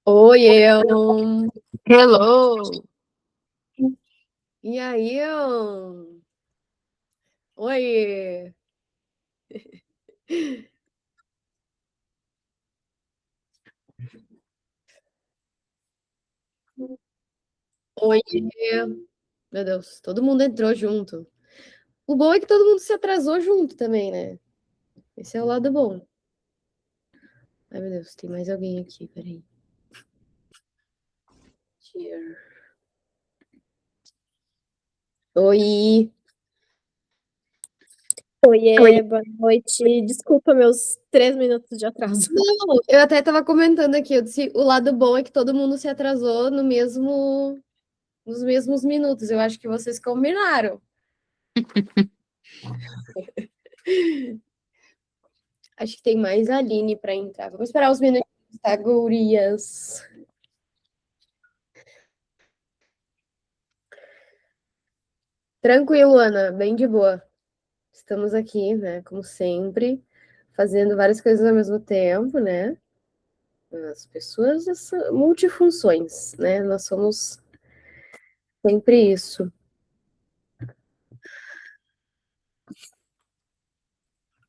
Oi, eu. Hello! E aí, eu? Oi. Oi. Meu Deus, todo mundo entrou junto. O bom é que todo mundo se atrasou junto também, né? Esse é o lado bom. Ai, meu Deus, tem mais alguém aqui, peraí. Cheer. Oi. Oiê, boa noite. Desculpa meus 3 minutos de atraso. Não, eu até tava comentando aqui, eu disse, o lado bom é que todo mundo se atrasou nos mesmos minutos. Eu acho que vocês combinaram. Acho que tem mais a Aline para entrar. Vamos esperar uns minutinhos, tá, gurias? Tranquilo, Ana, bem de boa. Estamos aqui, né, como sempre, fazendo várias coisas ao mesmo tempo, né? As pessoas são multifunções, né? Nós somos sempre isso.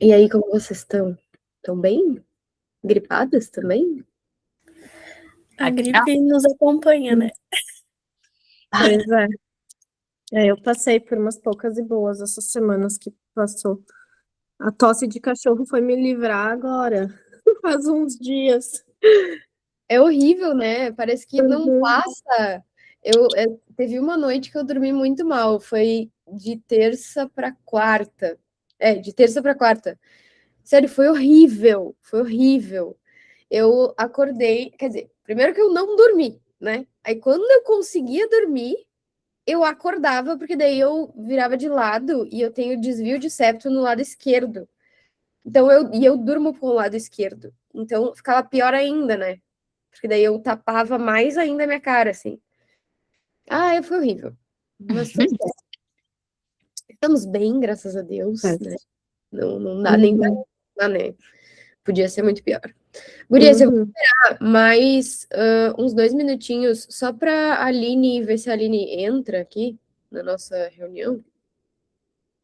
E aí, como vocês estão? Estão bem? Gripadas também? A gripe nos acompanha, né? Pois é. Eu passei por umas poucas e boas essas semanas que passou. A tosse de cachorro foi me livrar agora, faz uns dias. É horrível, né? Parece que não Uhum. passa. Teve uma noite que eu dormi muito mal. Foi de terça para quarta. De terça para quarta. Sério, foi horrível. Foi horrível. Eu acordei, quer dizer, primeiro que eu não dormi, né? Aí quando eu conseguia dormir, eu acordava, porque daí eu virava de lado e eu tenho desvio de septo no lado esquerdo. Então eu durmo com o lado esquerdo. Então ficava pior ainda, né? Porque daí eu tapava mais ainda a minha cara, assim. Ah, foi horrível. Mas tudo bem. Estamos bem, graças a Deus, né? Não dá nem pra Uhum. falar, né? Podia ser muito pior. Gurias, eu vou Uhum. esperar mais uns 2 minutinhos só para a Aline ver se a Aline entra aqui na nossa reunião.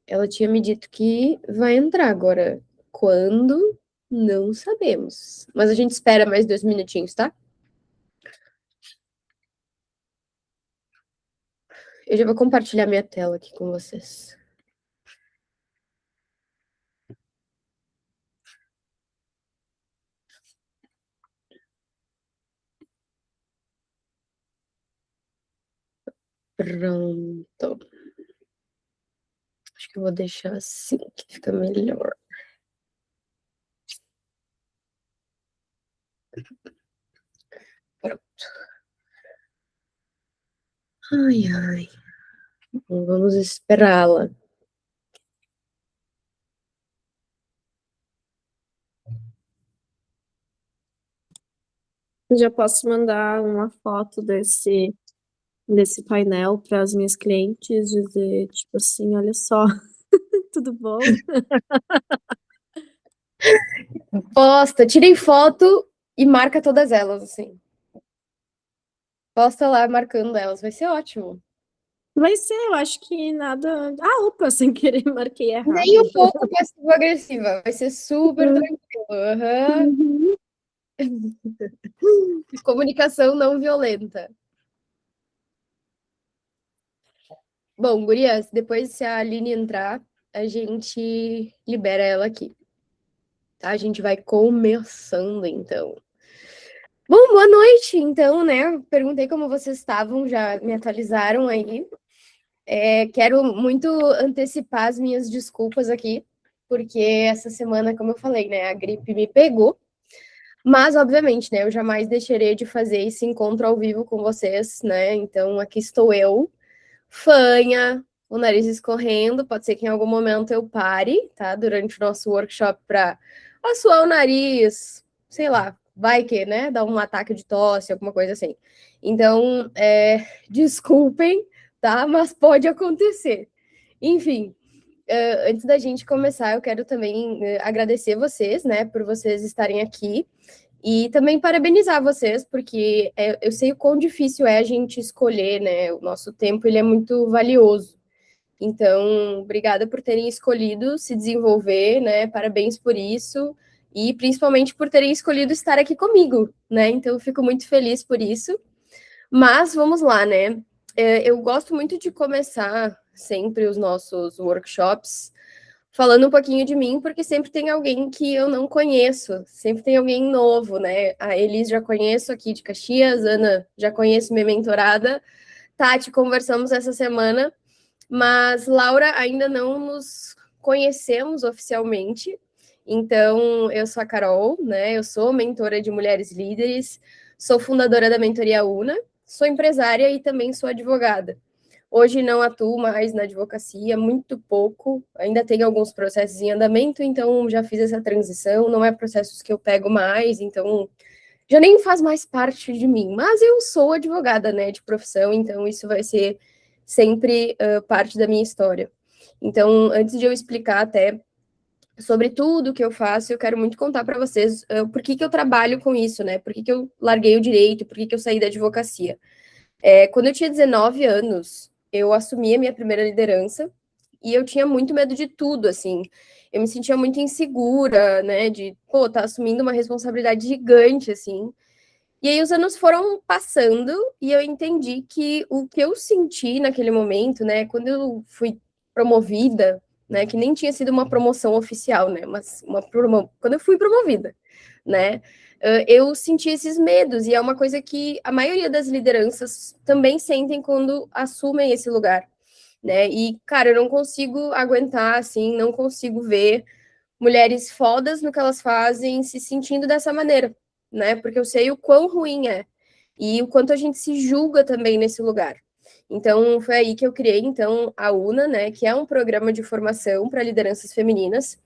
Ela tinha me dito que vai entrar agora. Quando? Não sabemos. Mas a gente espera mais 2 minutinhos, tá? Eu já vou compartilhar minha tela aqui com vocês. Pronto. Acho que eu vou deixar assim, que fica melhor. Pronto. Ai, ai. Vamos esperá-la. Já posso mandar uma foto desse painel para as minhas clientes, dizer, tipo assim, olha só, tudo bom? Posta, tirem foto e marca todas elas, assim. Posta lá marcando elas, vai ser ótimo. Vai ser, eu acho que nada. Ah, opa, sem querer marquei Nem errado. um pouco passivo-agressiva, vai ser super Uhum. tranquilo. Aham. Uhum. Comunicação não violenta. Bom, gurias, depois se a Aline entrar, a gente libera ela aqui, tá? A gente vai começando, então. Bom, boa noite, então, né? Perguntei como vocês estavam, já me atualizaram aí. Quero muito antecipar as minhas desculpas aqui, porque essa semana, como eu falei, né, a gripe me pegou. Mas, obviamente, né, eu jamais deixarei de fazer esse encontro ao vivo com vocês, né? Então, aqui estou eu, fanha, o nariz escorrendo. Pode ser que em algum momento eu pare, tá? Durante o nosso workshop para assoar o nariz, sei lá, vai que, né? Dar um ataque de tosse, alguma coisa assim. Então, desculpem, tá? Mas pode acontecer. Enfim, antes da gente começar, eu quero também agradecer vocês, né, por vocês estarem aqui E também parabenizar vocês, porque eu sei o quão difícil é a gente escolher, né? O nosso tempo, ele é muito valioso. Então, obrigada por terem escolhido se desenvolver, né? Parabéns por isso. E principalmente por terem escolhido estar aqui comigo, né? Então, eu fico muito feliz por isso. Mas vamos lá, né? Eu gosto muito de começar sempre os nossos workshops falando um pouquinho de mim, porque sempre tem alguém que eu não conheço, sempre tem alguém novo, né? A Elis já conheço aqui de Caxias, Ana já conheço, minha mentorada, Tati, conversamos essa semana, mas Laura ainda não nos conhecemos oficialmente. Então, eu sou a Carol, né? Eu sou mentora de mulheres líderes, sou fundadora da mentoria UNA, sou empresária e também sou advogada. Hoje não atuo mais na advocacia, muito pouco, ainda tenho alguns processos em andamento, então já fiz essa transição, não é processos que eu pego mais, então já nem faz mais parte de mim, mas eu sou advogada, né, de profissão, então isso vai ser sempre parte da minha história. Então, antes de eu explicar até sobre tudo que eu faço, eu quero muito contar para vocês por que eu trabalho com isso, né, por que eu larguei o direito, por que eu saí da advocacia. Quando eu tinha 19 anos, eu assumi a minha primeira liderança e eu tinha muito medo de tudo, assim. Eu me sentia muito insegura, né, de, pô, tá assumindo uma responsabilidade gigante, assim. E aí os anos foram passando e eu entendi que o que eu senti naquele momento, né, quando eu fui promovida, né, que nem tinha sido uma promoção oficial, né, mas quando eu fui promovida, né, eu senti esses medos e é uma coisa que a maioria das lideranças também sentem quando assumem esse lugar, né? E cara, eu não consigo aguentar assim, não consigo ver mulheres fodas no que elas fazem se sentindo dessa maneira, né? Porque eu sei o quão ruim é e o quanto a gente se julga também nesse lugar. Então, foi aí que eu criei, então, a UNA, né, que é um programa de formação para lideranças femininas,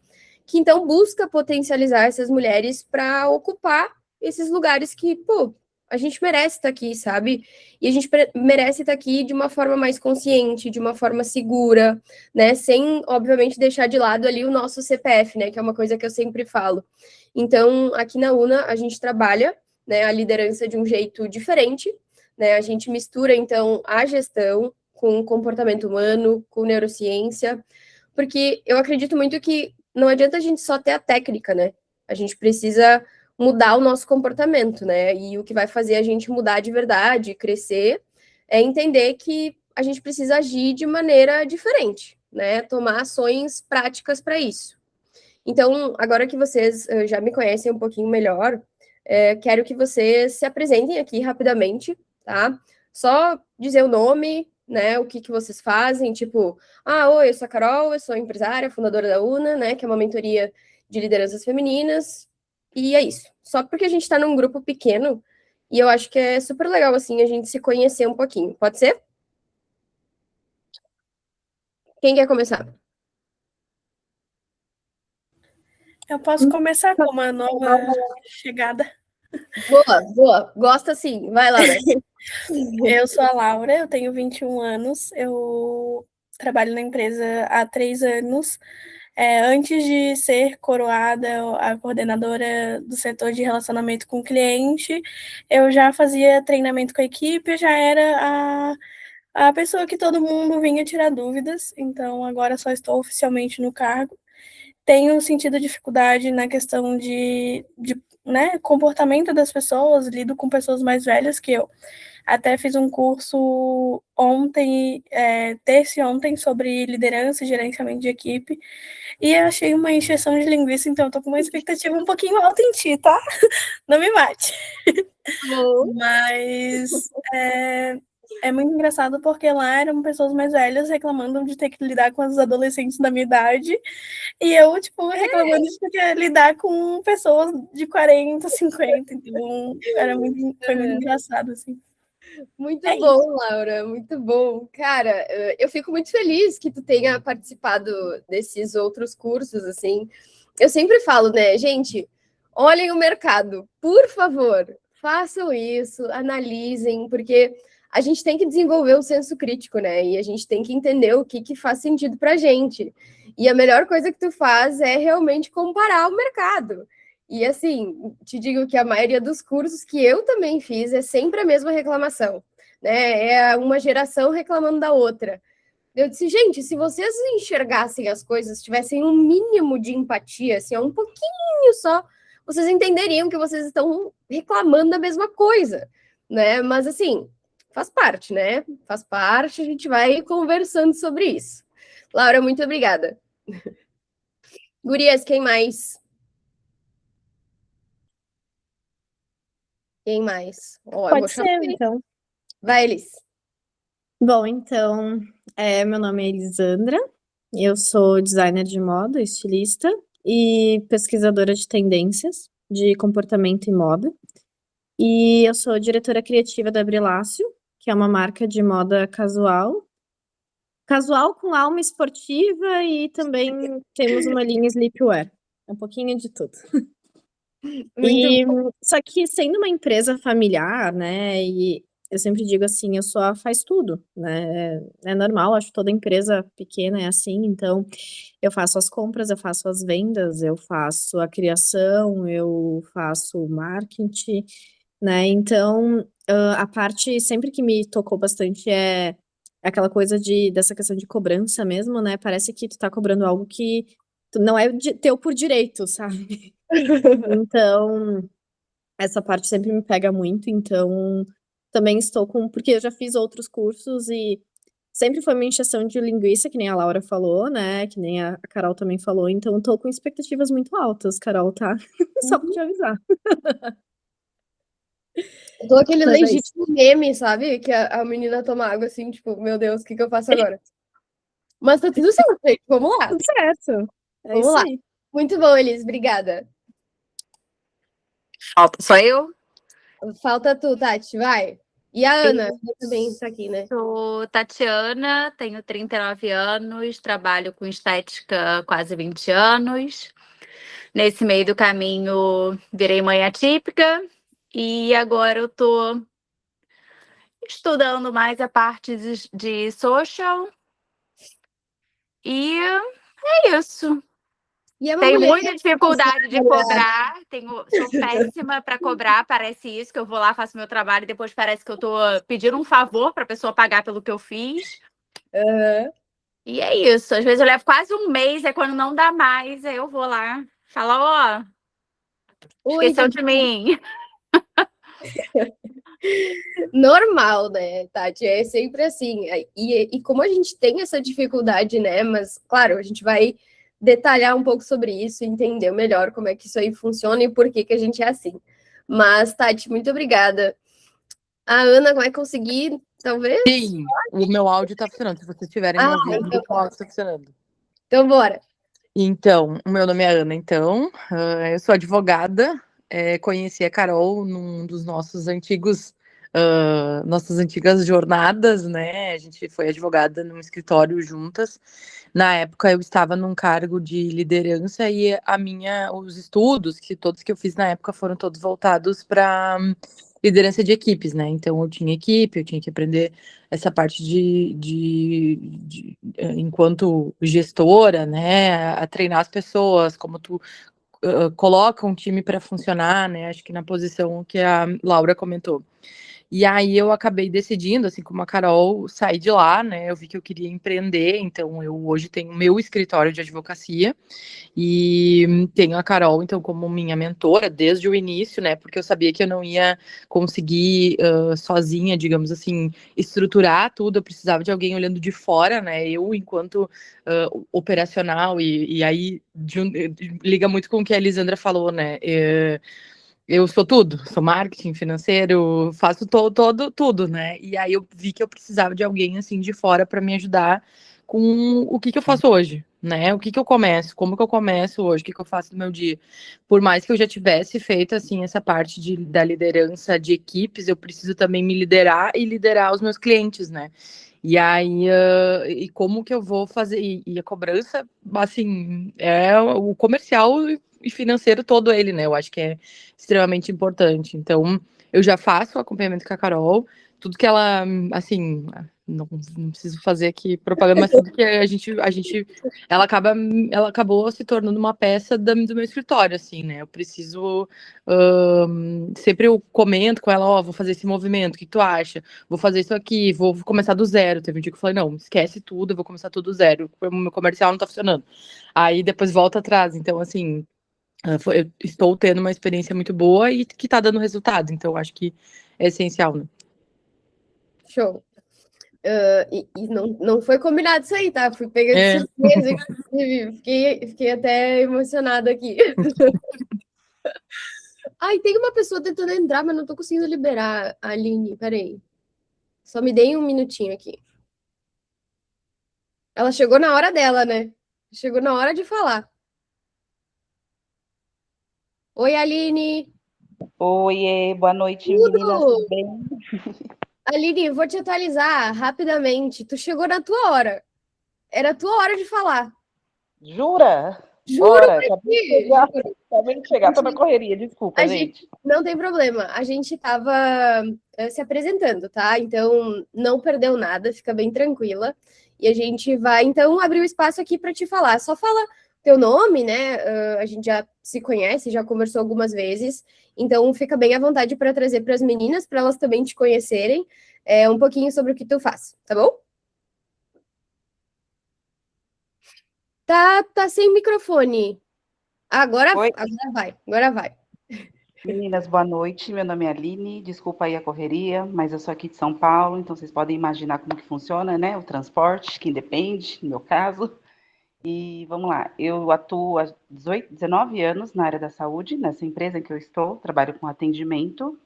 que então busca potencializar essas mulheres para ocupar esses lugares que, pô, a gente merece estar aqui, sabe? E a gente merece estar aqui de uma forma mais consciente, de uma forma segura, né? Sem, obviamente, deixar de lado ali o nosso CPF, né? Que é uma coisa que eu sempre falo. Então, aqui na UNA, a gente trabalha, né, a liderança de um jeito diferente, né? A gente mistura, então, a gestão com o comportamento humano, com neurociência, porque eu acredito muito que não adianta a gente só ter a técnica, né? A gente precisa mudar o nosso comportamento, né? E o que vai fazer a gente mudar de verdade, crescer, é entender que a gente precisa agir de maneira diferente, né? Tomar ações práticas para isso. Então, agora que vocês já me conhecem um pouquinho melhor, quero que vocês se apresentem aqui rapidamente, tá? Só dizer o nome, né? O que vocês fazem, tipo, oi, eu sou a Carol, eu sou empresária, fundadora da UNA, né? Que é uma mentoria de lideranças femininas. E é isso. Só porque a gente está num grupo pequeno, e eu acho que é super legal, assim, a gente se conhecer um pouquinho. Pode ser? Quem quer começar? Eu posso começar com uma nova chegada. Boa, boa. Gosta sim. Vai, Laura. Eu sou a Laura, eu tenho 21 anos, eu trabalho na empresa há 3 anos. Antes de ser coroada a coordenadora do setor de relacionamento com o cliente, eu já fazia treinamento com a equipe, já era a pessoa que todo mundo vinha tirar dúvidas, então agora só estou oficialmente no cargo. Tenho sentido dificuldade na questão de né, comportamento das pessoas, lido com pessoas mais velhas que eu. Até fiz um curso ontem, terça e ontem, sobre liderança e gerenciamento de equipe, e eu achei uma encheção de linguiça, então eu tô com uma expectativa um pouquinho alta em ti, tá? Não me mate. Mas é muito engraçado porque lá eram pessoas mais velhas reclamando de ter que lidar com as adolescentes da minha idade, e eu, tipo, reclamando de ter que lidar com pessoas de 40, 50, então foi muito engraçado, assim. Muito bom, Laura, muito bom. Cara, eu fico muito feliz que tu tenha participado desses outros cursos, assim. Eu sempre falo, né, gente, olhem o mercado, por favor, façam isso, analisem, porque a gente tem que desenvolver o senso crítico, né? E a gente tem que entender o que faz sentido pra gente. E a melhor coisa que tu faz é realmente comparar o mercado. E assim, te digo que a maioria dos cursos que eu também fiz é sempre a mesma reclamação, né? É uma geração reclamando da outra. Eu disse, gente, se vocês enxergassem as coisas, tivessem um mínimo de empatia, assim, um pouquinho só, vocês entenderiam que vocês estão reclamando da mesma coisa, né? Mas assim, faz parte, né? Faz parte, a gente vai conversando sobre isso. Laura, muito obrigada. Gurias, quem mais? Quem mais? Ó, eu vou Pode chamar. ser, então. Vai, Elis. Bom, então, meu nome é Elisandra, eu sou designer de moda, estilista e pesquisadora de tendências de comportamento e moda. E eu sou diretora criativa da Brilácio, que é uma marca de moda casual. Casual com alma esportiva e também temos uma linha sleepwear. Um pouquinho de tudo. Muito Só que sendo uma empresa familiar, né, e eu sempre digo assim, eu sou a faz tudo, né, é normal, acho que toda empresa pequena é assim, então eu faço as compras, eu faço as vendas, eu faço a criação, eu faço o marketing, né, então a parte sempre que me tocou bastante é aquela coisa dessa questão de cobrança mesmo, né, parece que tu tá cobrando algo que não é teu por direito, sabe? Então, essa parte sempre me pega muito, então também estou com. Porque eu já fiz outros cursos e sempre foi uma encheção de linguiça, que nem a Laura falou, né? Que nem a Carol também falou, então estou com expectativas muito altas, Carol, tá? Só pra te avisar. Eu tô aquele Mas é isso. legítimo meme, sabe? Que a menina toma água assim, tipo, meu Deus, o que eu faço agora? Mas tá tudo certo, gente. Vamos lá. Tudo certo. É Vamos isso lá. aí. Muito bom, Elis. Obrigada. Falta só eu? Falta tu, Tati. Vai. E a Ana também tá aqui, né? Sou Tatiana, tenho 39 anos, trabalho com estética há quase 20 anos. Nesse meio do caminho, virei mãe atípica e agora eu tô estudando mais a parte de social. E é isso. E é uma Tenho mulher. muita dificuldade de cobrar, sou péssima para cobrar, parece isso, que eu vou lá, faço meu trabalho e depois parece que eu tô pedindo um favor para a pessoa pagar pelo que eu fiz. Uhum. E é isso, às vezes eu levo quase um mês, é quando não dá mais, aí eu vou lá, falo, esqueceu de mim. Normal, né, Tati? É sempre assim. E como a gente tem essa dificuldade, né? Mas, claro, a gente vai detalhar um pouco sobre isso, entender melhor como é que isso aí funciona e por que que a gente é assim. Mas, Tati, muito obrigada. A Ana vai conseguir, talvez? Sim, o meu áudio tá funcionando. Se vocês estiverem me ouvindo, então o áudio tá funcionando. Então, bora. Então, o meu nome é Ana, então. Eu sou advogada. Conheci a Carol num dos nossos nossas antigas jornadas, né? A gente foi advogada num escritório juntas. Na época, eu estava num cargo de liderança e os estudos todos que eu fiz na época foram todos voltados para liderança de equipes, né? Então, eu tinha equipe, eu tinha que aprender essa parte enquanto gestora, né? A treinar as pessoas, como tu coloca um time para funcionar, né? Acho que na posição que a Laura comentou. E aí eu acabei decidindo, assim como a Carol, sair de lá, né? Eu vi que eu queria empreender, então eu hoje tenho meu escritório de advocacia e tenho a Carol, então, como minha mentora desde o início, né? Porque eu sabia que eu não ia conseguir sozinha, digamos assim, estruturar tudo. Eu precisava de alguém olhando de fora, né? Eu, enquanto operacional, e aí liga muito com o que a Elisandra falou, né? Eu sou tudo, sou marketing, financeiro, faço tudo, né? E aí eu vi que eu precisava de alguém assim de fora para me ajudar com o que eu faço hoje, né? O que eu começo, como que eu começo hoje, o que eu faço no meu dia. Por mais que eu já tivesse feito assim essa parte da liderança de equipes, eu preciso também me liderar e liderar os meus clientes, né? E aí, e como que eu vou fazer? E a cobrança, assim, é o comercial e financeiro todo ele, né? Eu acho que é extremamente importante. Então, eu já faço o acompanhamento com a Carol, tudo que ela, assim, não preciso fazer aqui propaganda, mas tudo que ela acabou se tornando uma peça do meu escritório, assim, né? Eu preciso, sempre eu comento com ela, vou fazer esse movimento, o que tu acha? Vou fazer isso aqui, vou começar do zero. Teve um dia que eu falei, não, esquece tudo, eu vou começar tudo do zero, o meu comercial não tá funcionando. Aí depois volta atrás, então, assim, eu estou tendo uma experiência muito boa e que tá dando resultado, então acho que é essencial, né? Show. E não foi combinado isso aí, tá? Fui pega de surpresa, inclusive. Fiquei até emocionada aqui. Ai, tem uma pessoa tentando entrar, mas não tô conseguindo liberar a Aline. Peraí. Só me deem um minutinho aqui. Ela chegou na hora dela, né? Chegou na hora de falar. Oi, Aline. Oiê, boa noite, meninas, tudo bem? Aline, vou te atualizar rapidamente. Tu chegou na tua hora. Era a tua hora de falar. Jura? Juro Bora, pra acabei de ti. chegar, acabei de chegar, tô na correria, desculpa, gente. Não tem problema. A gente tava se apresentando, tá? Então, não perdeu nada, fica bem tranquila. E a gente vai, então, abrir o espaço aqui para te falar. Só fala teu nome, né? A gente já se conhece, já conversou algumas vezes. Então, fica bem à vontade para trazer para as meninas, para elas também te conhecerem, um pouquinho sobre o que tu faz, tá bom? Tá sem microfone. Agora Oi, agora vai. meninas, boa noite, meu nome é Aline, desculpa aí a correria, mas eu sou aqui de São Paulo, então vocês podem imaginar como que funciona, né, o transporte, que independe, no meu caso. E vamos lá, eu atuo há 19 anos na área da saúde, nessa empresa em que eu estou, trabalho com atendimento.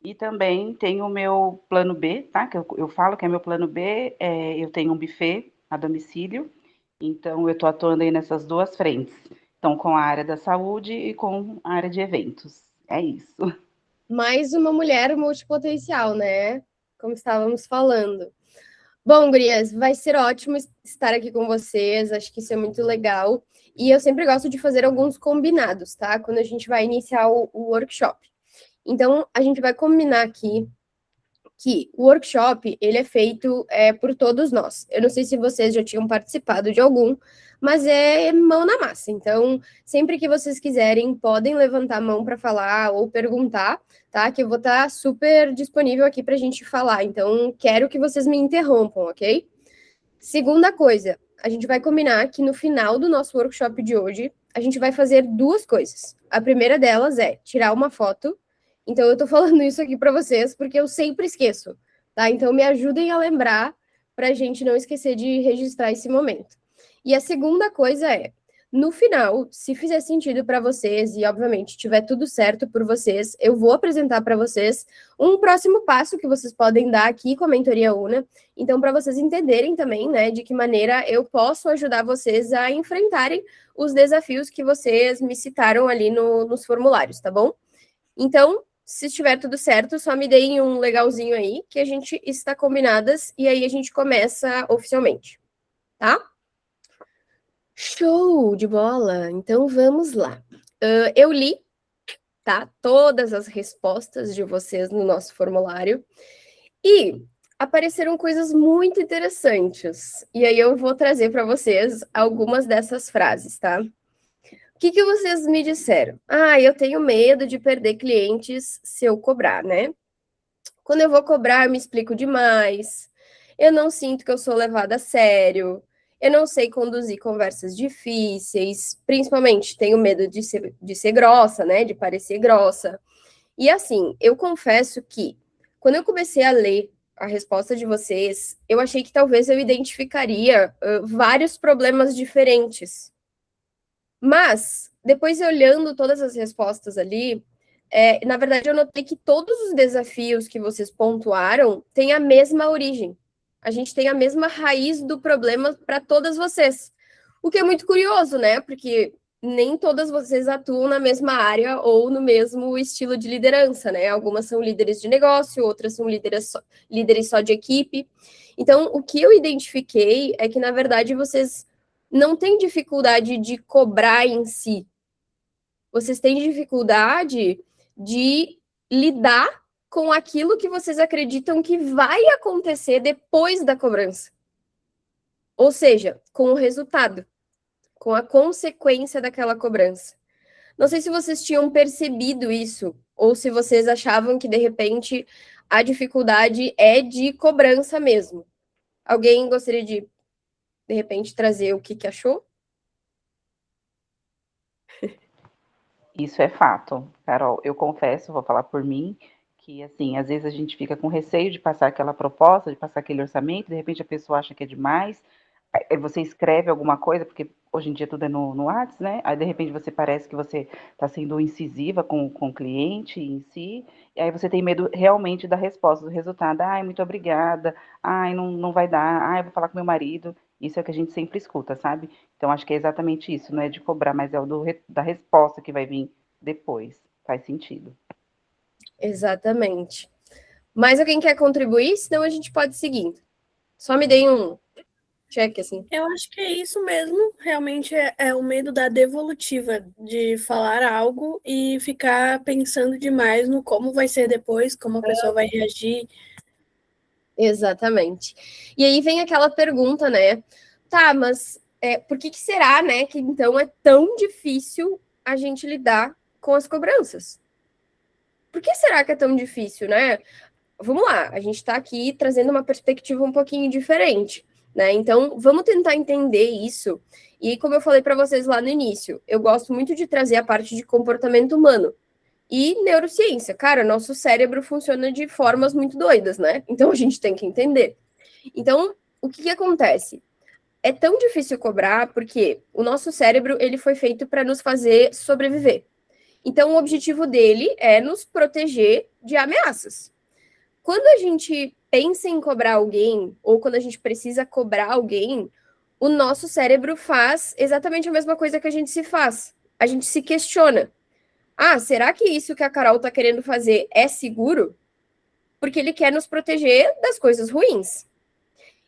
E também tenho o meu plano B, tá? Que eu falo que é meu plano B, eu tenho um buffet a domicílio, então eu estou atuando aí nessas duas frentes. Então, com a área da saúde e com a área de eventos. É isso. Mais uma mulher multipotencial, né? Como estávamos falando. Bom, gurias, vai ser ótimo estar aqui com vocês, acho que isso é muito legal. E eu sempre gosto de fazer alguns combinados, tá? Quando a gente vai iniciar o workshop. Então, a gente vai combinar aqui que o workshop, ele é feito por todos nós. Eu não sei se vocês já tinham participado de algum, mas é mão na massa. Então, sempre que vocês quiserem, podem levantar a mão para falar ou perguntar, tá? Que eu vou estar super disponível aqui para a gente falar. Então, quero que vocês me interrompam, ok? Segunda coisa, a gente vai combinar que no final do nosso workshop de hoje, a gente vai fazer duas coisas. A primeira delas é tirar uma foto. Então, eu tô falando isso aqui para vocês porque eu sempre esqueço, tá? Então, me ajudem a lembrar para a gente não esquecer de registrar esse momento. E a segunda coisa é, no final, se fizer sentido para vocês e, obviamente, tiver tudo certo por vocês, eu vou apresentar para vocês um próximo passo que vocês podem dar aqui com a Mentoria UNA. Então, para vocês entenderem também, né, de que maneira eu posso ajudar vocês a enfrentarem os desafios que vocês me citaram ali nos formulários, tá bom? Então, se estiver tudo certo, só me deem um legalzinho aí, que a gente está combinadas, e aí a gente começa oficialmente, tá? Show de bola! Então, vamos lá. Eu li, tá, todas as respostas de vocês no nosso formulário, e apareceram coisas muito interessantes, e aí eu vou trazer para vocês algumas dessas frases, tá? O que vocês me disseram? Eu tenho medo de perder clientes se eu cobrar, né? Quando eu vou cobrar, eu me explico demais. Eu não sinto que eu sou levada a sério. Eu não sei conduzir conversas difíceis. Principalmente, tenho medo de ser grossa, né? De parecer grossa. E assim, eu confesso que quando eu comecei a ler a resposta de vocês, eu achei que talvez eu identificaria vários problemas diferentes. Mas, depois olhando todas as respostas ali, na verdade eu notei que todos os desafios que vocês pontuaram têm a mesma origem. A gente tem a mesma raiz do problema para todas vocês. O que é muito curioso, né? Porque nem todas vocês atuam na mesma área ou no mesmo estilo de liderança, né? Algumas são líderes de negócio, outras são líderes só de equipe. Então, o que eu identifiquei é que, na verdade, vocês não têm dificuldade de cobrar em si. Vocês têm dificuldade de lidar com aquilo que vocês acreditam que vai acontecer depois da cobrança. Ou seja, com o resultado, com a consequência daquela cobrança. Não sei se vocês tinham percebido isso, ou se vocês achavam que, de repente, a dificuldade é de cobrança mesmo. Alguém gostaria de repente, trazer o que achou? Isso é fato, Carol. Eu confesso, vou falar por mim, que, assim, às vezes a gente fica com receio de passar aquela proposta, de passar aquele orçamento, de repente a pessoa acha que é demais, aí você escreve alguma coisa, porque hoje em dia tudo é no WhatsApp, né? Aí, de repente, você parece que você está sendo incisiva com o cliente em si, e aí você tem medo realmente da resposta, do resultado. Ai, muito obrigada. Ai, não vai dar. Ai, eu vou falar com meu marido. Isso é o que a gente sempre escuta, sabe? Então, acho que é exatamente isso. Não é de cobrar, mas é o da resposta que vai vir depois. Faz sentido. Exatamente. Mais alguém quer contribuir? Senão a gente pode seguir. Só me deem um check, assim. Eu acho que é isso mesmo. Realmente é o medo da devolutiva, de falar algo e ficar pensando demais no como vai ser depois, como a pessoa vai reagir. Exatamente. E aí vem aquela pergunta, né? Tá, mas por que será, né, que então é tão difícil a gente lidar com as cobranças? Por que será que é tão difícil, né? Vamos lá, a gente está aqui trazendo uma perspectiva um pouquinho diferente, né? Então, vamos tentar entender isso. E como eu falei para vocês lá no início, eu gosto muito de trazer a parte de comportamento humano e neurociência. Cara, nosso cérebro funciona de formas muito doidas, né? Então, a gente tem que entender. Então, o que acontece? É tão difícil cobrar porque o nosso cérebro ele foi feito para nos fazer sobreviver. Então, o objetivo dele é nos proteger de ameaças. Quando a gente pensa em cobrar alguém, ou quando a gente precisa cobrar alguém, o nosso cérebro faz exatamente a mesma coisa que a gente se faz. A gente se questiona. Ah, será que isso que a Carol está querendo fazer é seguro? Porque ele quer nos proteger das coisas ruins.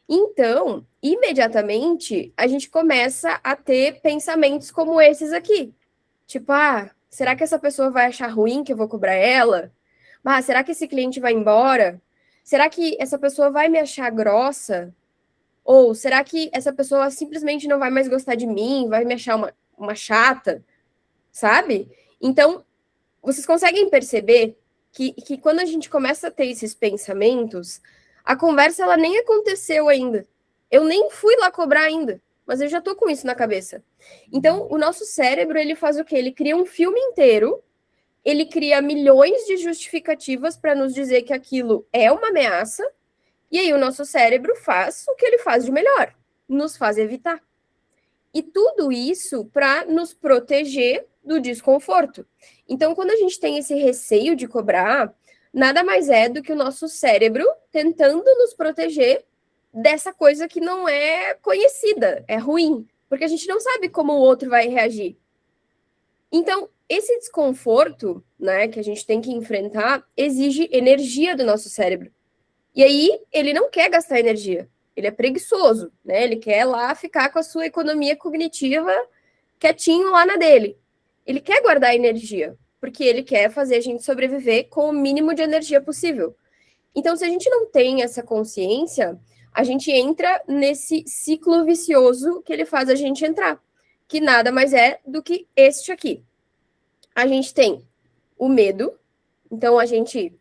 Então, imediatamente, a gente começa a ter pensamentos como esses aqui. Tipo, será que essa pessoa vai achar ruim que eu vou cobrar ela? Será que esse cliente vai embora? Será que essa pessoa vai me achar grossa? Ou será que essa pessoa simplesmente não vai mais gostar de mim, vai me achar uma chata? Sabe? Então, vocês conseguem perceber que quando a gente começa a ter esses pensamentos, a conversa ela nem aconteceu ainda. Eu nem fui lá cobrar ainda, mas eu já tô com isso na cabeça. Então, o nosso cérebro, ele faz o quê? Ele cria um filme inteiro, ele cria milhões de justificativas para nos dizer que aquilo é uma ameaça, e aí o nosso cérebro faz o que ele faz de melhor, nos faz evitar. E tudo isso para nos proteger do desconforto. Então, quando a gente tem esse receio de cobrar, nada mais é do que o nosso cérebro tentando nos proteger dessa coisa que não é conhecida, é ruim, porque a gente não sabe como o outro vai reagir. Então, esse desconforto, né, que a gente tem que enfrentar, exige energia do nosso cérebro. E aí, ele não quer gastar energia. Ele é preguiçoso, né? Ele quer lá ficar com a sua economia cognitiva quietinho lá na dele. Ele quer guardar energia, porque ele quer fazer a gente sobreviver com o mínimo de energia possível. Então, se a gente não tem essa consciência, a gente entra nesse ciclo vicioso que ele faz a gente entrar, que nada mais é do que este aqui. A gente tem o medo, então a gente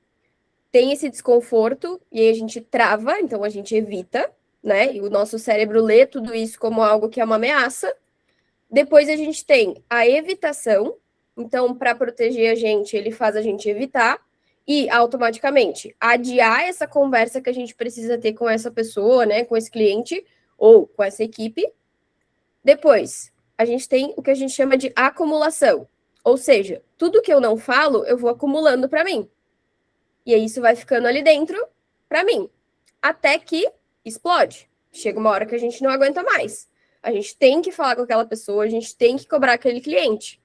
tem esse desconforto e aí a gente trava, então a gente evita, né? E o nosso cérebro lê tudo isso como algo que é uma ameaça. Depois a gente tem a evitação, então para proteger a gente, ele faz a gente evitar e automaticamente adiar essa conversa que a gente precisa ter com essa pessoa, né, com esse cliente ou com essa equipe. Depois, a gente tem o que a gente chama de acumulação, ou seja, tudo que eu não falo, eu vou acumulando para mim. E aí isso vai ficando ali dentro para mim, até que explode. Chega uma hora que a gente não aguenta mais. A gente tem que falar com aquela pessoa, a gente tem que cobrar aquele cliente.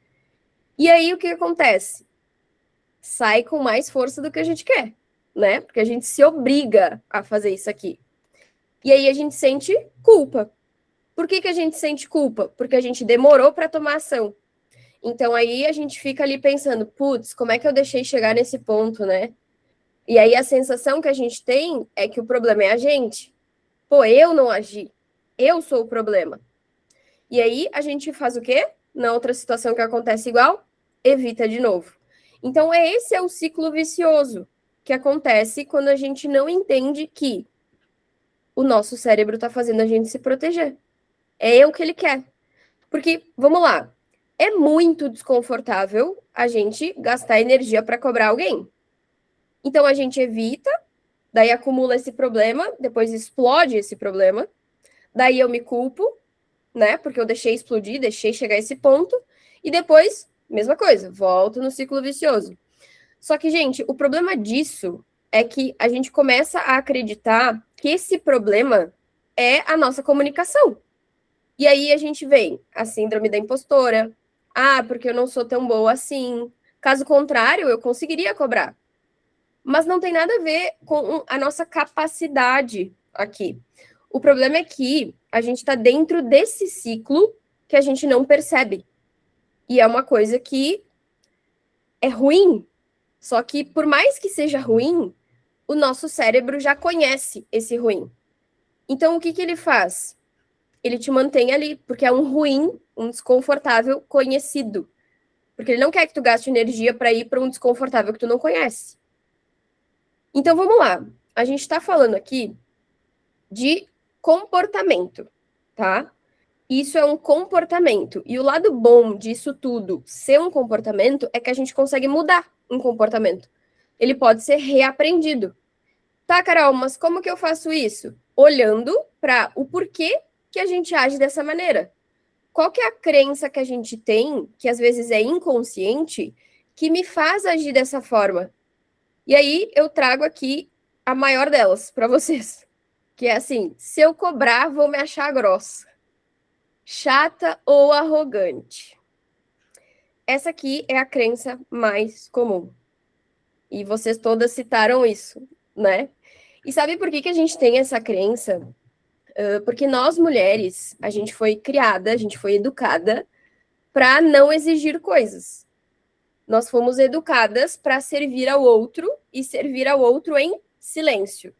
E aí o que acontece? Sai com mais força do que a gente quer, né? Porque a gente se obriga a fazer isso aqui. E aí a gente sente culpa. Por que a gente sente culpa? Porque a gente demorou para tomar ação. Então aí a gente fica ali pensando, putz, como é que eu deixei chegar nesse ponto, né? E aí a sensação que a gente tem é que o problema é a gente. Pô, eu não agi. Eu sou o problema. E aí a gente faz o quê? Na outra situação que acontece igual, evita de novo. Então, esse é o ciclo vicioso que acontece quando a gente não entende que o nosso cérebro está fazendo a gente se proteger. É o que ele quer. Porque, vamos lá, é muito desconfortável a gente gastar energia para cobrar alguém. Então, a gente evita, daí acumula esse problema, depois explode esse problema, daí eu me culpo, né? Porque eu deixei explodir, deixei chegar a esse ponto, e depois, mesma coisa, volto no ciclo vicioso. Só que, gente, o problema disso é que a gente começa a acreditar que esse problema é a nossa comunicação. E aí a gente vem a síndrome da impostora. Ah, porque eu não sou tão boa assim. Caso contrário, eu conseguiria cobrar. Mas não tem nada a ver com a nossa capacidade aqui. O problema é que a gente está dentro desse ciclo que a gente não percebe. E é uma coisa que é ruim. Só que, por mais que seja ruim, o nosso cérebro já conhece esse ruim. Então, o que ele faz? Ele te mantém ali, porque é um ruim, um desconfortável conhecido. Porque ele não quer que tu gaste energia para ir para um desconfortável que tu não conhece. Então, vamos lá. A gente está falando aqui de comportamento, tá? Isso é um comportamento. E o lado bom disso tudo, ser um comportamento, é que a gente consegue mudar um comportamento. Ele pode ser reaprendido. Tá, Carol, mas como que eu faço isso? Olhando para o porquê que a gente age dessa maneira. Qual que é a crença que a gente tem, que às vezes é inconsciente, que me faz agir dessa forma? E aí eu trago aqui a maior delas para vocês, que é assim: se eu cobrar, vou me achar grossa, chata ou arrogante. Essa aqui é a crença mais comum. E vocês todas citaram isso, né? E sabe por que a gente tem essa crença? Porque nós mulheres, a gente foi criada, a gente foi educada para não exigir coisas. Nós fomos educadas para servir ao outro e servir ao outro em silêncio,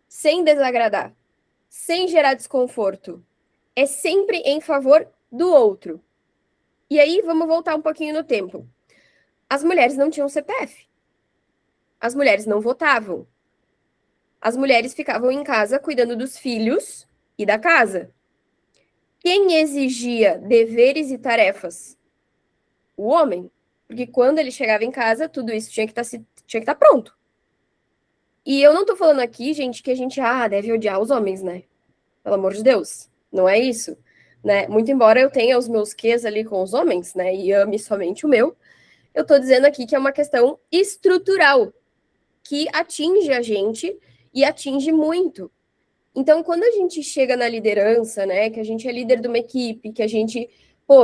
sem desagradar, sem gerar desconforto. É sempre em favor do outro. E aí, vamos voltar um pouquinho no tempo. As mulheres não tinham CPF. As mulheres não votavam. As mulheres ficavam em casa cuidando dos filhos e da casa. Quem exigia deveres e tarefas? O homem. Porque quando ele chegava em casa, tudo isso tinha que estar pronto. E eu não tô falando aqui, gente, que a gente deve odiar os homens, né? Pelo amor de Deus. Não é isso. Né? Muito embora eu tenha os meus quês ali com os homens, né? E ame somente o meu, eu tô dizendo aqui que é uma questão estrutural que atinge a gente e atinge muito. Então, quando a gente chega na liderança, né, que a gente é líder de uma equipe, que a gente,